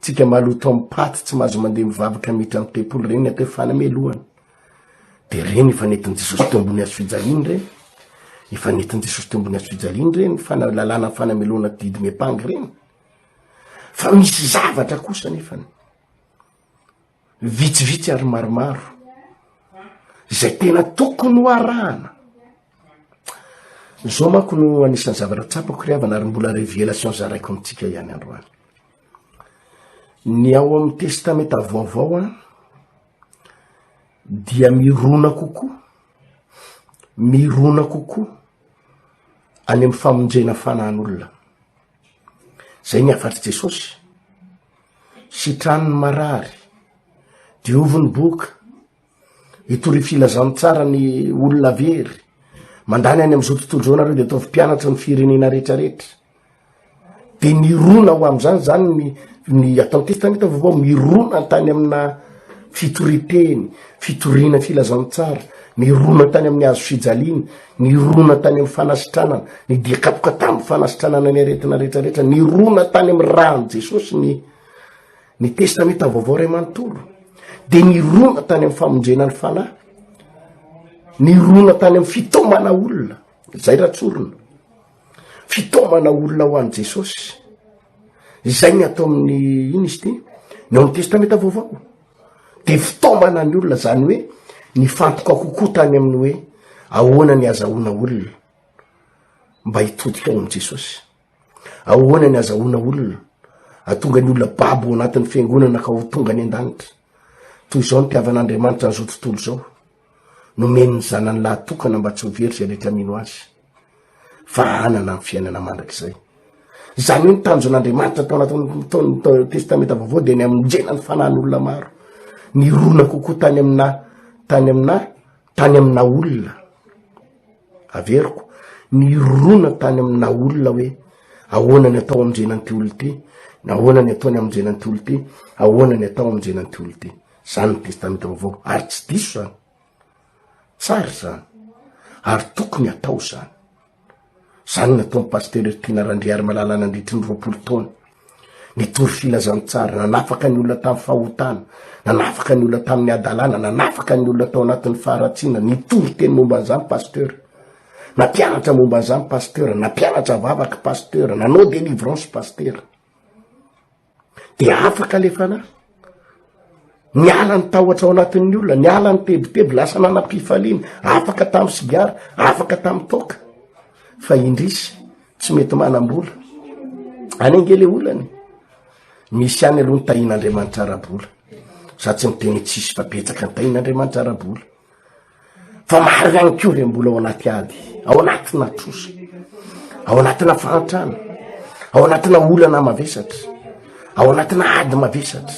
tsika maloto amy paty tsy mahazo mandeha mivavaka miditra amy tepolo reny atao hoe fanamelohana de reny efa nentin'i Jesosy teo ambony hazo fijaliany reny efa nentin'i Jesosy teo ambony hazo fijaliany reny lalàna fanamelohana didy miapangy reny fa misy zavatra kosa nefany vitsivitsy ary maromaro zay tena tokony ho arahana zao manko no anisan'ny zavatra tsapako riavana ary mbola révélation zaraiko amitsika ihany androany ny ao amin'ny testamenta vaovao a dia mirona kokoa any amy famonjena fanan'olona zay ny afatry Jesosy sitranony marary dioviny boka hitory filazany tsara ny olona very mandany any am'izao tontolo zao nareo de ataovy mpianatra ny firenena rehetrarehetra de nirona ho am'zany zany ny atao testamenta vaovao mirona tany amina fitoriteny fitoriana filazany tsara nirona tany amin'ny hazo fijaliana nirona tany amin'ny fanasitranana ny diakapoka tamin'ny fanasitranana ny aretina rehetrarehetra nirona tany amin'ny rany Jesosy ny testamenta vaovao ray manontolo de nirona tany amin'ny famonjena ny fanahy nirona tany amin'ny fitomana olona zay ratsorona fitomana olona ho an'i Jesosy zay ny atao amin'ny iny izy ty ny ao amin'ny testamenta vaovao de fitomana ny olona zany hoe nifantoka kokoa tany amin'ny hoe ahoana ny azahoana olona mba hitodika ao amin'i Jesosy ahoana ny azahoana olona atonga ny olona babo ao anatin'ny fiangonana ka ho tonga ny an-danitra toy izao ny mpiavan'Andriamanitra n'izao tontolo zao nomeny ny zanany lahatokana mba tsy ho very zay rehetra mino azy fa anana ny fiainana mandrak'izay zany hoe nitanjon'Andriamanitra tao anatin'ny testamenta vaovao de ny amonjena ny fanan'olona maro nirona kokoa tany amina olona averiko nirona tany amina olona hoe ahoana ny atao amonjena ny ty olo ty ahoana ny atao ny amonjena ny ty olo ty ahoana ny atao amonjena ny ty olo ty zany ny testamenta vaovao ary tsy diso zany tsara zany ary tokony atao zany natao ny pasteur Tina Randriary malala nandritry ny 20 taona nitory filazany tsara nanafaka ny olona tamin'ny fahotana nanafaka ny olona tamin'ny adalana nanafaka ny olona tao anatin'ny faharatsiana nitory teny momba an'izany pasteur nampianatra momba an'izany pasteur nampianatra vavaka pasteur nanao délivrance pasteur de afaka lefana niala ny tahotra ao anatin'ny olona niala ny tebiteby lasa nanam-pifaliana afaka tamin'ny sigara afaka tamin'ny toka fa indrisy tsy mety manam-bola any angele olany misy any aloha ny tahin'Andriamanitra ara-bola za tsy miteny tsisy fa betsaka ny tahin'Andriamanitra ara-bola fa maro ihany koa re mbola ao anaty ady ao anatina trosa ao anatina fahantrana ao anatina olana mavesatra, ao anatina ady mavesatra,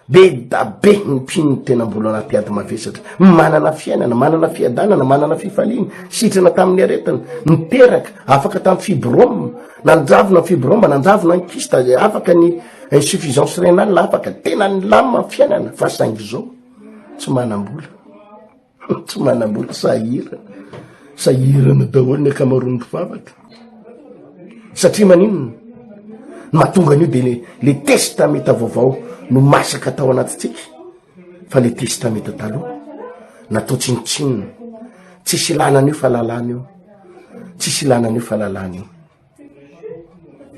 be da be ny mpino tenambola anaty ady mavesatra, manana fiainana, manana fiadanana, manana fifaliana, sitrana tamin'ny aretana, niteraka afaka tamin'ny fibrome, nanjavona fibrome, nanjavona ny kista, afaka ny insuffisance rénale, afaka tena ny lama fiainana, fa saingy zao tsy manam-bola tsy manam-bola, sahirana daholo ny akamaroan'ny mpivavaka. Satria maninona mahatonga an'io de le testameta vaovao no masaka tao anatitsika, fa le testameta taloha natao tsinotsinona, tsisy lanan'io fa lalàna io, tsisy lanan'io fa lalàna io,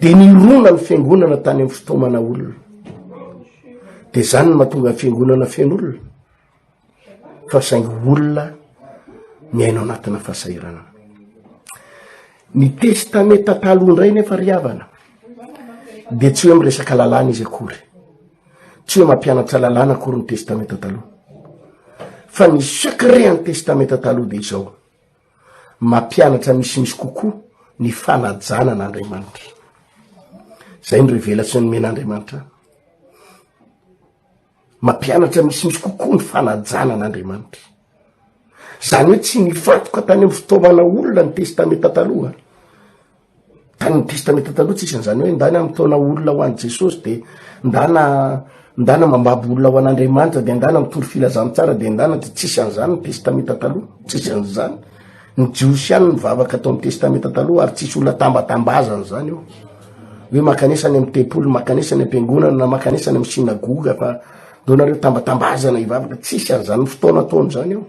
de nirona ny fiangonana tany amin'ny fotomana olona, de zany no mahatonga ny fiangonana fen'olona, fa saingy olona miaino anatina fahasahirana. Ny testameta taloha indray nefa ry havana de tsy hoe miresaka lalàna izy akory, tsy hoe mampianatra lalàna akory ny testameta taloha, fa ny secret ny testameta taloha de izao, mampianatra misimisy kokoa ny fanajana an'Andriamanitra. Zay ny révélation men'Andriamanitra, mampianatra misimisy kokoa ny fanajana an'Andriamanitra. Zany hoe tsy mifantoka tany amin'ny fitaovana olona ny testameta taloha, tany testameta taloha tsisy an'izany hoe ndana mitona olona ho an'i Jesosy de ndana mambabo olona ho an'Andriamanitra, de ndana mitoro filazana tsara, de ndana de tsisy an'izany ny testameta taloha, tsisy an'izany. Ny jiosy ihany mivavaka atao amin'ny testameta taloha, ary tsisy olona tambatambazana zany io hoe makanesany amin'ny tempolo, makanesany am-piangonana, na makanesany amin'ny sinagoga, fa donareo tambatambazana hivavaka, tsisy an'izany fotoana ataony zany io,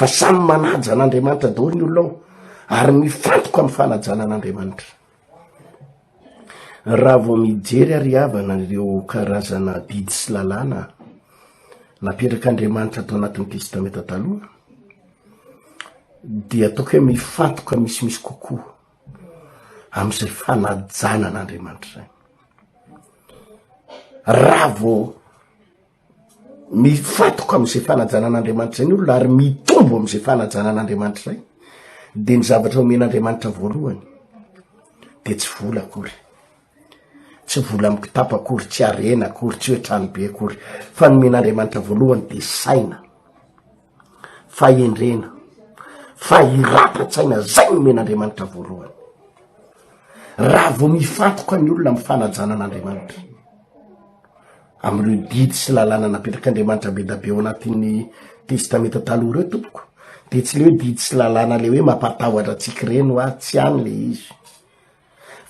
fa samy manaja an'Andriamanitra daholo ny olona ao, ary mifantoka amin'ny fanajana an'Andriamanitra. Raha vao mijery ary havana ireo karazana didy sy lalàna napetraka atao anatin'ny testameta taloha, dia ataoko hoe mifantoka misimisy kokoa amin'izay fanajana an'Andriamanitra zay. Raha vao mifantoka amin'izay fanajana an'Andriamanitra zay ny olona, ary mitombo amin'izay fanajana an'Andriamanitra zay, de ny zavatra omen'Andriamanitra voalohany de tsy vola akory, tsy vola amin'ny kitapo akory, tsy arena akory, tsy hoe tranobe akory, fa nomen'Andriamanitra voalohany de saina, fahendrena, fahirapatsaina, zay nomen'Andriamanitra voalohany. Raha vao mifantoka ny olona amin'ny fanajana an'Andriamanitra, amin'ireo didy sy lalàna napetrak'Andriamanitra be da be ao anatin'ny testameta taloha reo tompoko, de tsy le hoe didy sy lalàna le hoe mampatahotra atsika reny hoa, tsy any le izy,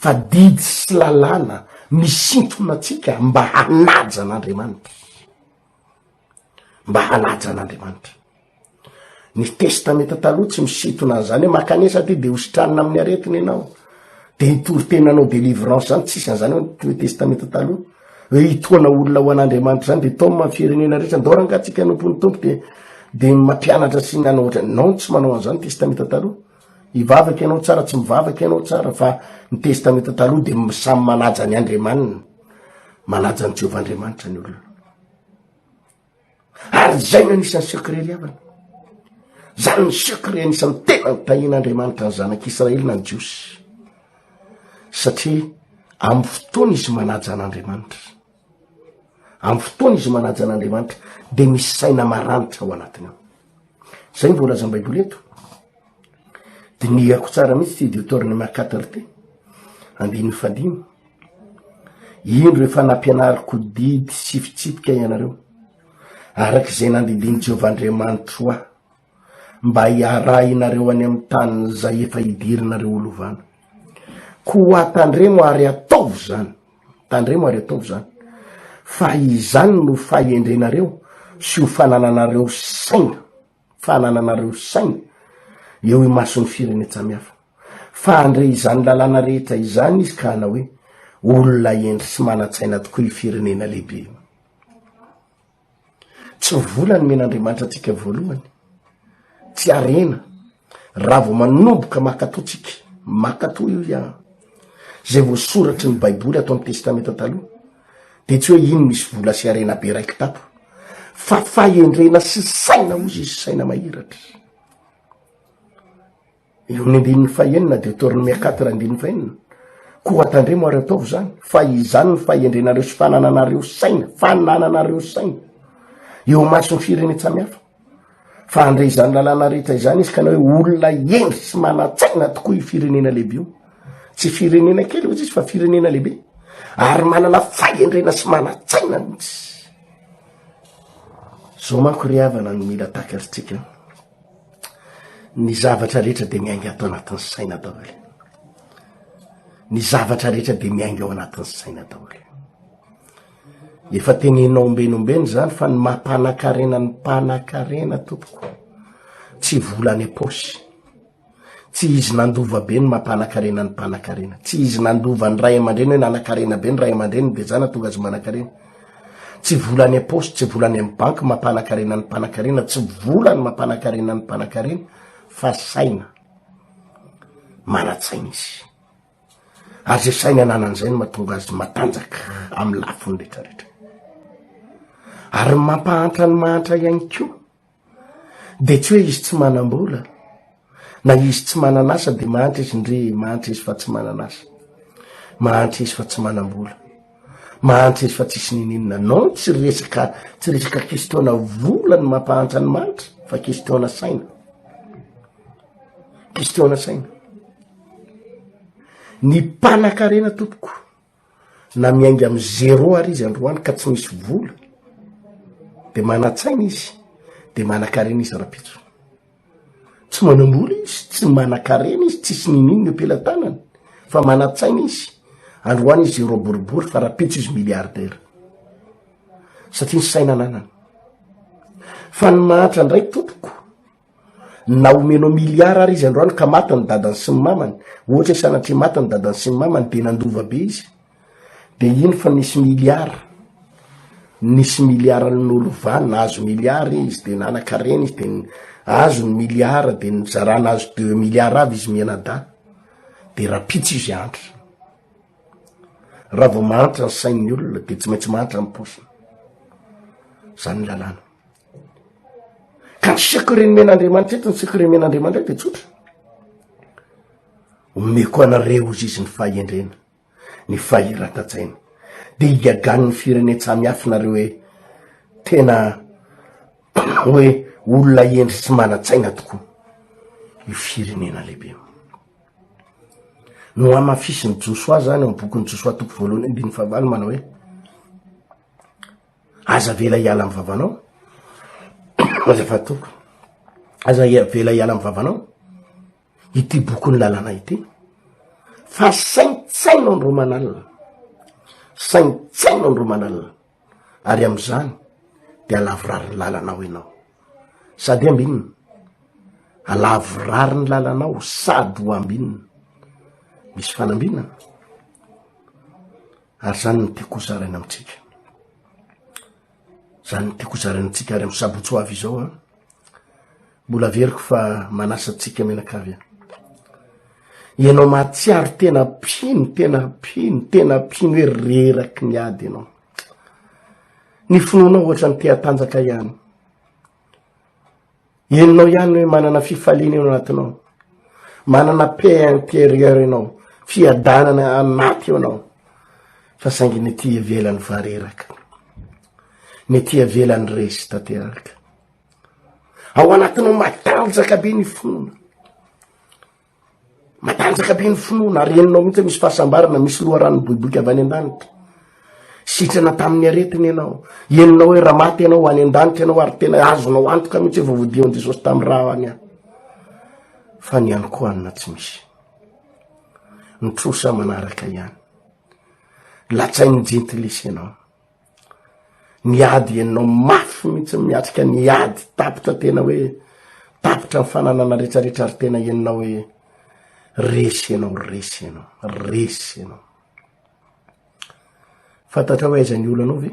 fa didy sy lalàna misintona atsika mba hanaja an'Andriamanitra, mba hanaja an'Andriamanitra. Ny testameta taloha tsy misintona an'izany hoe makanesa ty de hositranina amin'ny aretina ianao, de hitory-tenanao délivrance zany, tsisy an'izany hoe testameta taloha hoe hitoana olona ho an'Andriamanitra zany, de tao amin'ny firenena rehetra ndao rangatsika anompony tompo de mampianatra sy nanao ohatra. Non, tsy manao an'izany testameta taloha, hivavaka ianao tsara, tsy mivavaka ianao tsara, fa ny testameta taloha de samy manaja ny Andriamanina, manaja ny Jehovah-Andriamanitra ny olona. Ary zay no anisan'ny secret ry havana, zany ny secret anisan'ny tena nitahian'Andriamanitra ny zanak'Israely na ny jiosy, satria amin'ny fotoana izy manaja an'Andriamanitra, amin'ny fotoana izy manaja an'Andriamanitra, de misy saina maranitra ao anatiny ao. Zay mbola aza Baiboly eto, de niako tsara mihitsy ty Deutéronome 4 ty, 15, ino rehefa nampianariko didy tsipitsipika ianareo, arak'izay nandidiny Jehovah-Andriamanitra hoa, mba hiarahinareo any amin'ny tany zay efa hidirinareo olovana, koa tandremo ary ataovo zany, tandremo ary ataovo zany, fa izany no fahendrenareo sy ho fanananareo saina, fanananareo saina eo imason'ny firenena samihafa, fa andre izany lalàna rehetra izany izy ka hanao hoe olona endry sy manatsaina tokoa i firenena lehibe. Tsy vola ny men'Andriamanitra atsika voalohany, tsy arena, raha vao manomboka makatotsika, makato io ia zay voasoratry ny Baiboly atao amin'ny testameta taloha, de tsy hoe ino misy vola sy arena be raiky tapo, fa fahendrena sy saina ozy izy, saina mahiratra. Eo ny 15 Deutéronome 4:15, koa tandremo ary ataovy zany fa izany ny fahendrenareo sy fanananareo saina fanananareo saina eo masony firenena samihafa fa andre izany lalàna rehetra izany izy ka na hoe olona endry sy manatsaina tokoa i firenena lehibe io tsy firenena kely ozy izy fa firenena lehibe ary manana fahendrena sy manatsaina mihitsy zao manko ry havana no mila takarytsika ny zavatra rehetra de miainga atao anatin'ny saina daholo ny zavatra rehetra de miainga ao anatin'ny saina daholo efa tenenao ombenombeny zany fa ny mampanakarena ny mpanakarena tompoko tsy volany aposy tsy izy nandova be ny mampanakarena ny mpanakarena tsy izy nandova ny ray aman-dreny hoe nanakarena be ny ray aman-dreny de zany tonga azy manakarena tsy volany aposy tsy volany amin'ny banky mampanakarena ny mpanakarena tsy volany mampanakarena ny mpanakarena fa saina manatsaina izy ary ze saina nanan'izay no mahatonga azy matanjaka amin'ny lafiny rehetrarehetra ary mampahantra ny mahantra ihany koa de tsy hoe izy tsy manam-bola na izy tsy mananasa de mahantra izy ndre mahantra izy fa tsy mananasa mahantra izy fa tsy manam-bola mahantra izy fa tsisy nininina non tsy resaka kestiona vola ny mampahantra ny mahantra fa kestiona saina kestiona saina ny mpanakarena tompoko na miainga amy zéro ary izy androany ka tsy misy vola de manatsaina izy de manakarena izy rapitso tsy manam-bola izy tsy manakarena izy tsisy nininy ny ampelantanany fa manatsaina izy androany izy zéro boribory fa rapitso izy milliardaire satria ny saina nanany fa ny mahatra ndraiky tompoko na omenao miliara ary izy androany ka mata ny dadany sy ny mamany ohatra sanatria mata ny dadany sy ny mamany de nandova be izy de iny fa nisy miliara n'olo vany na azo miliara izy de nanakarena izy de azo ny miliara de nizarana azo 2 miliara avy izy mianada de rapitso izy antra raha vao mahantra ny sain'ny olona de tsy maintsy mahantra ny posiny zany lalàna ka ny sekireny men'andriamanitra eto ny sekireny men'andriamanitra de tsotra omeko anareo izy izy ny fahendrena ny fahiratatsaina de igagany ny firenena samihafa nareo hoe tena hoe olona endry sy manatsaina tokoa io firenena lehibe no amafisy ny josoa zany amy bokyny josoa toko voalohany 19 manao hoe aza vela hiala amy vavanao azafatoko aza vela hiala amy vavanao ity boky ny lalana ity fa saintsainao ny romanalina saintsainao ny romanalina ary am'izany de alavorary ny lalanao ianao sady ambinina alavorary ny lalanao sady ho ambinina misy fanambinana ary zany ny tiako zaraina amitsika zany ny tiako zaraina amitsika ary amy sabotsy ho avy izao a mbola veriko fa manasa atsika menakavy ianao mahatsiaro tena pino hoe reraky ny ady ianao ny finoanao ohatra ny teatanjaka ihany enonao ihany hoe manana fifaliana eo anatinao manana paix intérieur ianao fiadanana anaty eo anao fa saingy ny ty ivelany vareraka ny ty ivelany resy tanteraka ao anatinao matanjaka be ny finoana matanjaka be ny finoana ary enonao mihitsy misy fahasambarana misy loharano boiboiky avy any an-danitra sitrana tamin'ny aretiny ianao enonao hoe raha maty ianao any an-danitra ianao ary tena azonao antoka mihitsy efa voadion Jesosy tamy raha any fa ny any koa anina tsy misy ny trosa manaraka ihany latsainy jentilesy ianao ny ady ianao mafy mihitsy miatrika ny ady tapitra tena hoe tapitra ny fananana rehetrarehetra ary tena ianao hoe resy ianao fantatra hoe aiza ny olo anao ve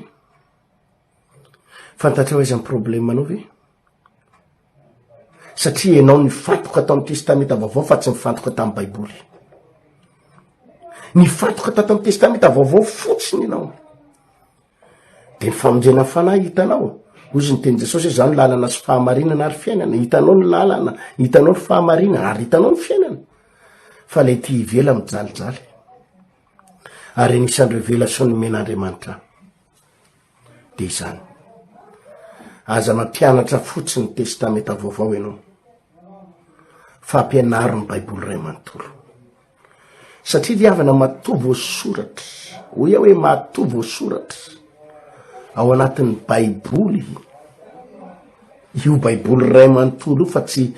fantatra hoe aiza ny problema anao ve satria ianao nifantoka tao amy testamenta vaovao fa tsy mifantoka tamy baiboly nifantoka tao tamy testamenta vaovao fotsiny ianao de ny famonjena fanahy hitanao ozy ny teny Jesosy zany lalana sy fahamarinana ary fiainana hitanao ny lalana hitanao ny fahamarinana ary hitanao ny fiainana fa le ty ivela mijalijaly ary anisan'ny révélation nomen'andriamanitra de izany. Aza mampianatra fotsiny testamenta vaovao ianao fa ampianaro ny baiboly ray manontolo, satria diavana matovy soratra hoe matovy soratra ao anatin'ny baiboly io baiboly ray manontolo io fa tsy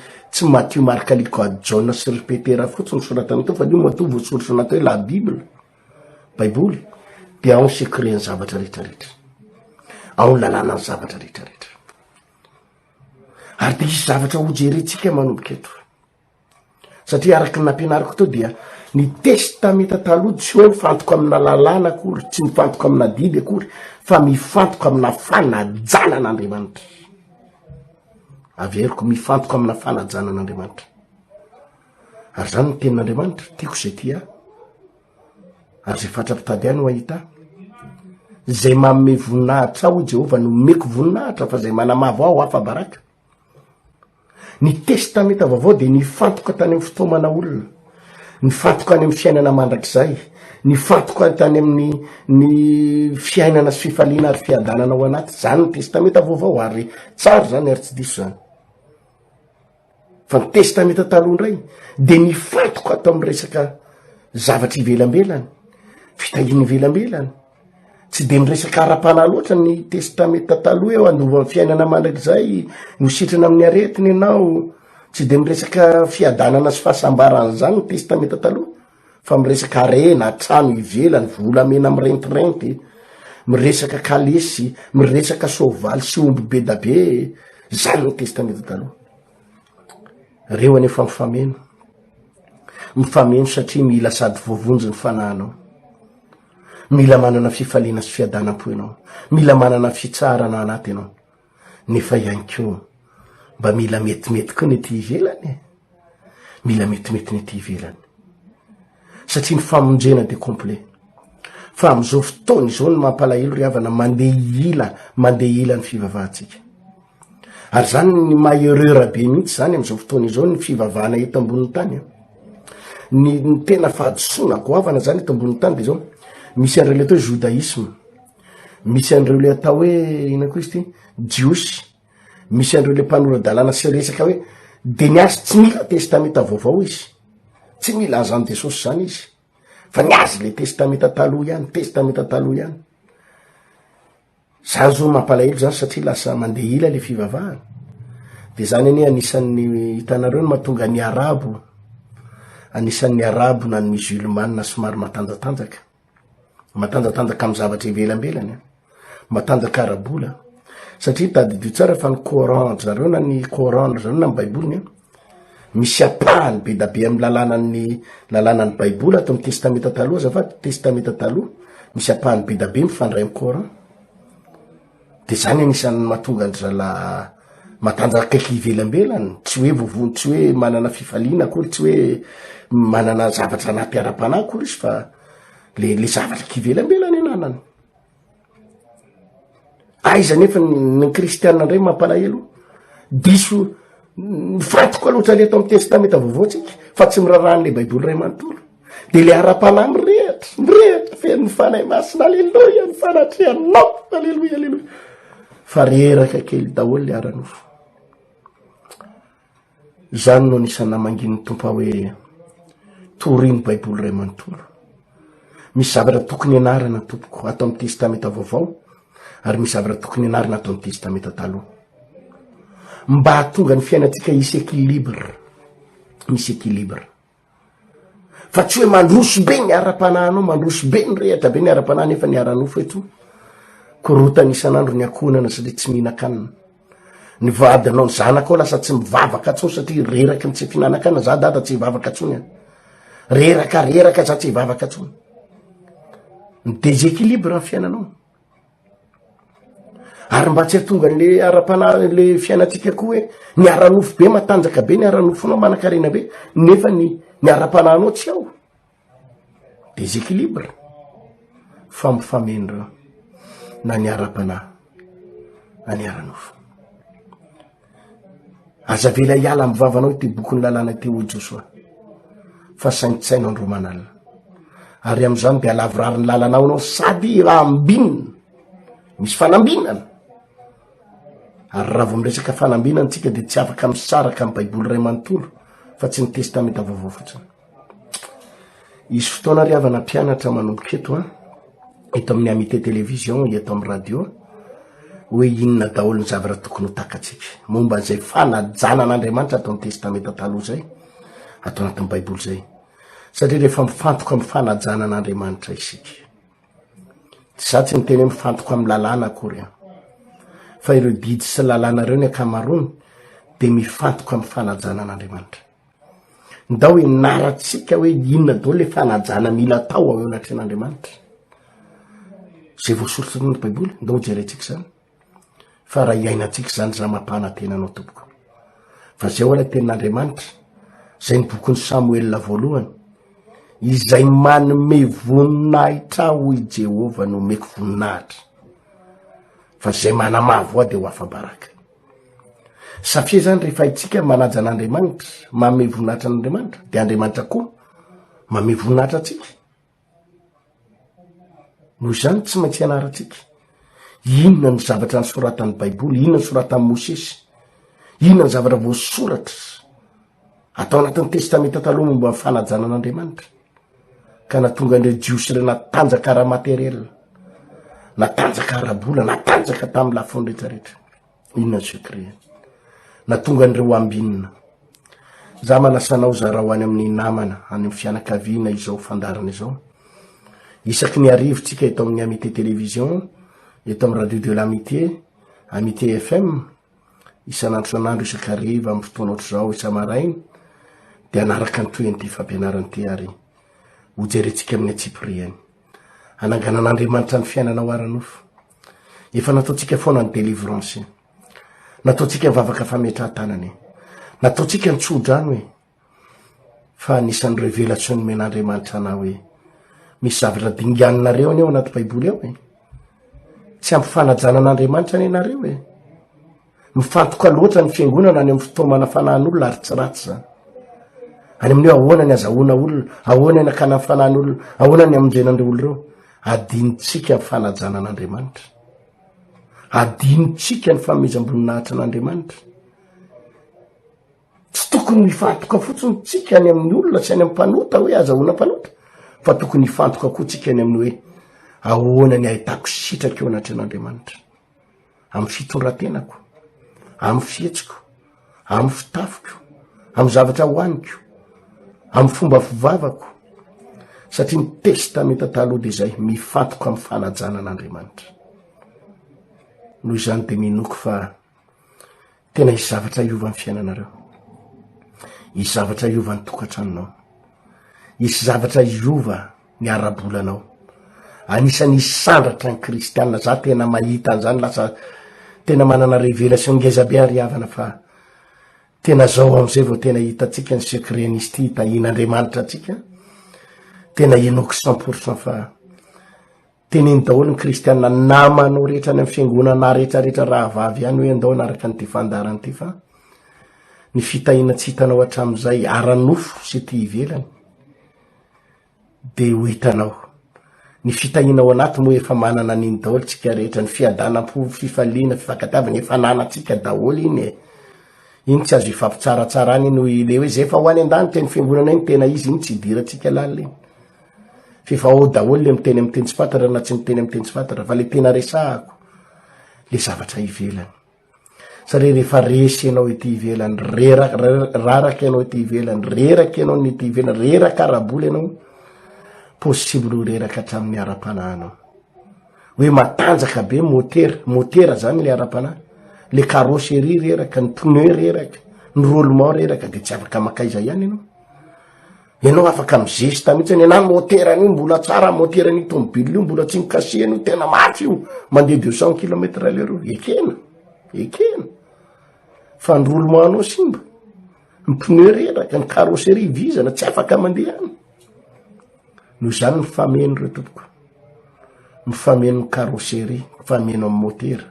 Matthieu, Marc, Luc, John sy Petera fotsiny soratany to fa io matovy soratra anaty hoe la Bible baiboly dia ao ny secret-ny zavatra rehetrarehetra, ao ny lalàna ny zavatra rehetrarehetra. Ary de isy zavatra ho jerentsika manomboka eto, satria araky nampianariko to dia ny testamenta taloha tsy hoe mifantoka amina lalàna akory, tsy mifantoka amina didy akory, fa mifantoka amina fanajanan'Andriamanitra. Averiko mifantoka amina fanajanan'Andriamanitra. Ary zany ny tenin'Andriamanitra tiako zay tia, ary zay fatra-pitady any ho ahita, zay manome voninahitra aho Jehova no meko voninahitra fa zay manamava aho hafa baraka. Ny testamenta vaovao de nifantoka tany amin'ny fotoamana olona, nifantoka any amin'ny fiainana mandrakizay, nifantoka tany amin'ny ny fiainana sy fifaliana ary fiadanana ao anaty. Zany ny testamenta vaovao ary tsara zany ary tsy diso zany. Fa ny testamenta taloha indray de nifantoka atao amin'ny resaka zavatra ivelambelany, fitahiny ivelambelany. Tsy de miresaka ara-panahy loatra ny testamenta taloha eo andova amin'ny fiainana mandrakizay, nositrana amin'ny aretiny ianao. Tsy de miresaka fiadanana sy fahasambarana zany ny testamenta taloha, fa miresaka arena, trano ivelany, volamena mirentirenty, miresaka kalesy, miresaka soavaly sy omby be da be. Zany ny testamenta taloha. Reo anefa mifameno satria mila sady voavonjy ny fanahinao, mila manana fifaliana sy fiadanam-po ianao, mila manana fitsarana anaty ianao, nefa ihany koa mba mila metimety koa ny ety ivelany, mila metimety ny ety ivelany, satria ny famonjena de complet. Fa am'izao fotoana izao ny mampalahelo ry havana mandeha ila ny fivavahantsika. Ary zany ny maherera be mihitsy zany am'izao fotoana izao ny fivavahana eto ambonin'ny tany. Ny tena fahadisoana goavana zany eto ambonin'ny tany de zao misy an'ireo le atao judaisme, misy an'ireo le atao hoe ina koa izy ty jiosy, misy an'ireo le mpanorandalàna sy resaka hoe de niazy tsy mila testamenta vaovao izy, tsy mila azany Jesosy zany izy, fa niazy le testamenta taloha ihany, testamenta taloha ihany. Zany zao mampalahelo zany satria lasa mandeha ila le fivavahana. De zany ane anisan'ny hitanareo ny mahatonga ny arabo, anisan'ny arabo na ny musulmane somary matanjatanjaka amin'ny zavatra ivelambelany, matanjaka arabola, satria tadidio tsara fa ny Coran zareo na ny Coran zareo na ny baiboliny misy apahany be da be amin'ny lalànan'ny baiboly atao amin'ny testamenta taloha. Azafady testamenta taloha misy apahany be da be mifandray amin'ny Coran. De zany anisan'ny mahatonga ny zala matanjaka ivelambelany, tsy hoe vovony, tsy hoe manana fifaliana akory, tsy hoe manana zavatra anaty ara-panahy akory izy, fa le zavatra kivelambelany ananany. Aiza nefa ny kristianina ndray mampalahelo, diso mifantoka loatra le atao amin'ny testamenta vaovao tsika, fa tsy miraran'le baiboly ray manontolo. De le ara-panahy mirehatra feno ny fanahy masina, aleloia, ny fanatrehanao, aleloia, aleloia, fa reraka kely daholo le ara-nofo. Zany no anisany namangin'ny tompo hoe toriny baiboly ray manontolo. Misy zavatra tokony anarana tompoko atao amin'ny testamenta vaovao, ary misy zavatra tokony anarana atao amin'ny testamenta taloha, mba hatonga ny fiainatsika misy équilibre. Fa tsy hoe mandroso be ny ara-panahinao, mandroso be ny rehatra be ny ara-panahy, nefa ny ara-nofo eto korotana isan'andro ny akonana satria tsy mihinan-kanina. Ny vadinao ny zanakao lasa tsy mivavaka atsony satria reraky ny tsy fihinan-kanina. Za dada tsy hivavaka atsony, reraka za tsy hivavaka atsony. Ny déséquilibre ny fiainanao. Ary mba tsy hatonga le ara-panahy le fiainatsika koa hoe ny ara-nofo be matanjaka be, ny ara-nofonao manan-karena be, nefa ny ara-panahinao tsy ao. Déséquilibre, fampifamendra na ny ara-panahy na ny ara-nofo. Aza vela hiala amin'ny vavanao ty boky ny lalàna teo Josoa, fa saintsaina andro manalina. ary am'izany de alavorariny lalanao anao sady ambinina misy fanambinana ary raha vo miresaka fanambinana tsika de tsy afaka misaraka amy baiboly ray manontolo fa tsy ny testamenta vaovao fotsiny. Izy fotoana ry havana mpianatra manomboka eto amin'ny amité télévision eto amy radio hoe inona daholo ny zavatra tokony ho takatsika momba an'izay fanajanan'Andriamanitra atao ny testamenta taloha zay atao anatin'ny baiboly zay satria rehefa mifantoka amy fanajanan'Andriamanitra isika za tsy miteny hoe mifantoka amy lalàna akory fa ireo didy sy lalàna reo ny akamarony de mifantoka amy fanajanan'Andriamanitra. Ndao hoe naratsika hoe inona daholo le fanajana mila atao ao anatren'Andriamanitra zay voasoratra ny baiboly ndao jerentsika zany fa raha iainatsika zany za mampana-tena anao tompoko fa zay ola tenin'Andriamanitra zay ny bokon'ny Samuel voalohany izay manome voninahitra ho i Jehova no meko voninahitra fa zay manamavo de ho afa-baraka safia zany rehefa itsika manaja an'Andriamanitra manome voninahitra an'Andriamanitra de Andriamanitra koa manome voninahitra atsika noho zany tsy maintsy ianaratsika inona ny zavatra nysoratan'ny baiboly inona ny soratan'ny Mosesy inona ny zavatra voasoratra atao anatin'ny testamenta taloha momba fanajana an'Andriamanitra ka natonga andreo jiosy ireo natanjaka raha materiel natanjaka arabola natanjaka tamin'ny lafiny rehetrarehetra inona ny secret natonga andreo ambinina za manasanao zara ho any amin'ny namana any amin'ny fianakaviana izao fandarana izao isaky ny arivotsika eto amin'ny amité télévision eto amin'ny radio de l'amité amité FM isanandro sanandro isaky ariva amin'ny fotoana ohatr'izao isa-maraina de anaraka ny toy ty fampianarany ty ary ho jerentsika amin'ny atsipriany ananganan'Andriamanitra ny fiainanao aranofo efa nataotsika foana ny délivrance nataotsika vavaka fametraha-tanany nataotsika ny tsodrano hoe fa anisan'ny révélation men'Andriamanitra anao hoe misy zavatra dinganareo any ao anaty baiboly ao tsy ampy fanajanan'Andriamanitra any ianareo mifantoka loatra ny fiangonana any amin'ny fotoamana fanahin'olona ary tsy ratsy zany any amin'ny hoe ahoana ny azahoana olona ahoana ny akana fanahin'olona ahoana ny amonjenandreo olo reo adinitsika ny fanajanan'Andriamanitra adinitsika ny famezam-boninahitra an'Andriamanitra tsy tokony mifantoka fotsiny tsika any amin'ny olona sy any amin'ny mpanota hoe azahoana mpanota fa tokony hifantoka koa tsika any amin'ny hoe ahoana ny ahitako sitraka eo anatren'Andriamanitra amin'ny fitondratenako amin'ny fietsiko amin'ny fitafiko amin'ny zavatra hoaniko amin'ny fomba fivavako satria ny testamenta taloha de zay mifantoka amin'ny fanajanan'Andriamanitra noho izany de minoko fa tena isy zavatra iova ny fiainanareo isy zavatra iova ny tokantranonao isy zavatra iova ny arabolanao anisany isandratra ny kristianina za tena mahita an'izany lasa tena manana révélation ngeza be ary havana fa tena zao am'izay vao tena hitatsika ny secret ty hitahin'Andriamanitra atsika tena enoko 100% fa teneny daholo ny kristianina namanao rehetra any amin'ny fiangonana rehetrarehetra raha vavy ihany hoe andao anaraka ny ty fandarany ty fa ny fitahina tsy hitanao hatram'izay aranofo sy ty ivelany de ho hitanao ny fitahinao anaty moa efa manana an'iny daholo tsika rehetra ny fiadanam-po fifaliana fifankatiavana efa nanatsika daholo iny tsy azo ifampitsaratsarany iny hoe le hoe zay fa ho any an-dany teny fiangonana iny tena izy iny tsy idiratsika lalina iny fefa ao daholo le miteny amin'ny teny tsy fantatra na tsy miteny amin'ny teny tsy fantatra fa le tena resahako le zavatra ivelany satria rehefa resy ianao ity ivelany raraky ianao ity ivelany reraky ianao ny ity ivelany reraka araboly ianao possible ho reraka hatramin'ny ara-panahinao hoe matanjaka be motera zany le ara-panahy le carrosserie reraka ny pneu reraka ny roulement reraka de tsy afaka makaiza ihany ianao afaka mizesta mihitsy ny ana moterany io mbola tsara moterany tomobile io mbola tsy mikasehany io tena mafy io mandeha 200 km/h ekena fa ny roulement anao simba ny pneu reraka ny carrosserie vizana tsy afaka mandeha any noho zany mifameno reo tompoko mifameno ny carrosserie mifameno amin'ny motera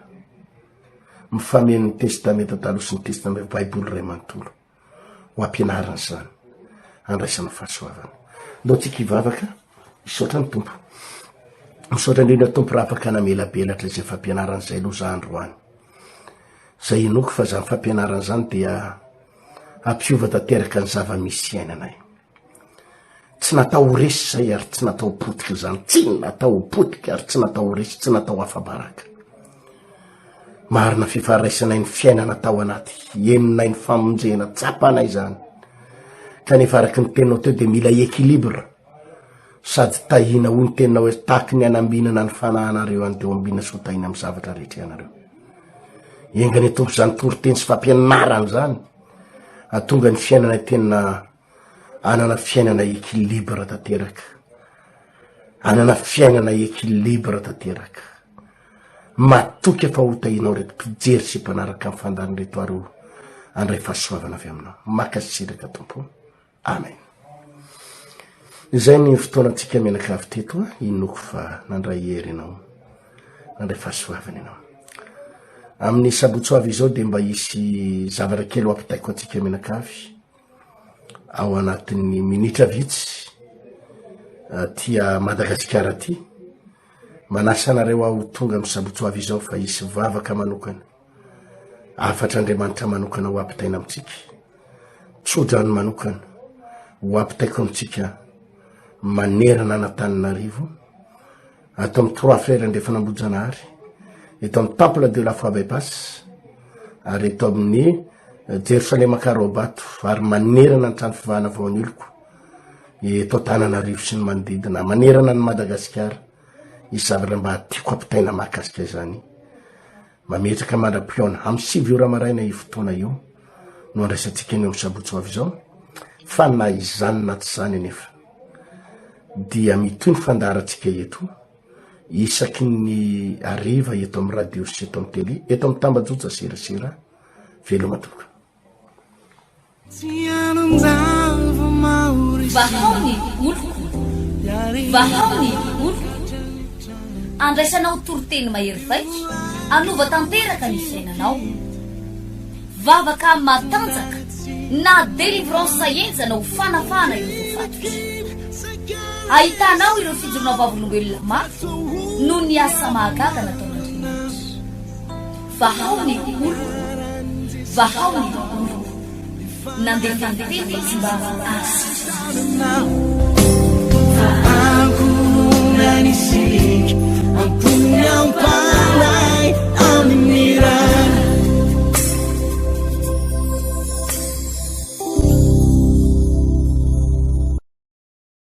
mifameno ny testamenta taloha sy ny testamenta baiboly ray manontolo ho ampianarana zany andraisana fahasoavana ndao tsika hivavaka isotra ny tompo misaotra indrindra tompo raha afaka namelabelatra zay fampianaran'izay aloha za androany zay inoko fa za ny fampianaran' zany dia ampiova tanteraka ny zava-misy iainanay tsy natao resy zay ary tsy natao potika zany tsy natao potika ary tsy natao resy tsy natao afabaraka marina fifaraisanay ny fiainana tao anaty eninay ny famonjena tsapanay zany kanefa araky ny teninao teo dia mila équilibre sady tahina ho ny tenina hoe tahaky ny anambinana ny fanahinareo any teo ambina sotahina amin'ny zavatra rehetra ianareo engany tompo zany toriteny sy fampianarany zany atonga ny fiainana tena anana fiainana équilibre tanteraka anana fiainana équilibre tanteraka matoky efa hotahinao reto mpijery sy mpanaraka amin'ny fandariny reto ary andray fahasoavana avy aminao makasiraka tompo amen izay ny fotoanantsika menakavy teto inoko fa nandray hery ianao nandray fahasoavana ianao amin'ny sabotsoavy izao dia mba isy zavatra kely ho ampitaiko antsika menakavy ao anatin'ny minitra vitsy tia Madagasikara ty manasa anareo aho tonga amin'ny sabotsoavy izao fa isy vavaka manokana afatra Andriamanitra manokana ho ampitaina amintsika tsodrany manokana ho ampitaiko amintsika manerana Anatananarivo ato amin'ny 3 frères ndefa nambojanahary eto amin'ny temple de la foi bypass ary eto amin'ny Jerusalema Karobato ary manerana ny trano fivahana vao ny oloko eto Antananarivo sy ny manodidina manerana ny Madagasikara isy zavatra mba tiako ampitaina mahakasika izany mametraka mandram-pioana amin'ny 7 ora maraina io fotoana io no andraisantsika ny amin'ny sabotsoavy izao fa na izany na tsy zany nefa dia mitoy ny fandarantsika eto isaky ny ariva eto amin'ny radio sy eto amin'ny télé eto amin'ny tambajotra serasera velomatoka vahaony oloko vahaony oloko andraisanao toroteny mahery vaika anova tanteraka ny fiainanao vavaka matanjaka na délivrance enjana ho fanafana ireo fatotra ahitanao ireo fijorona vavolombelona mafy no ny asa mahagaga nataon'Andriamanitra vahaony oloko vahaony oloko nandeha tantety izy mba asy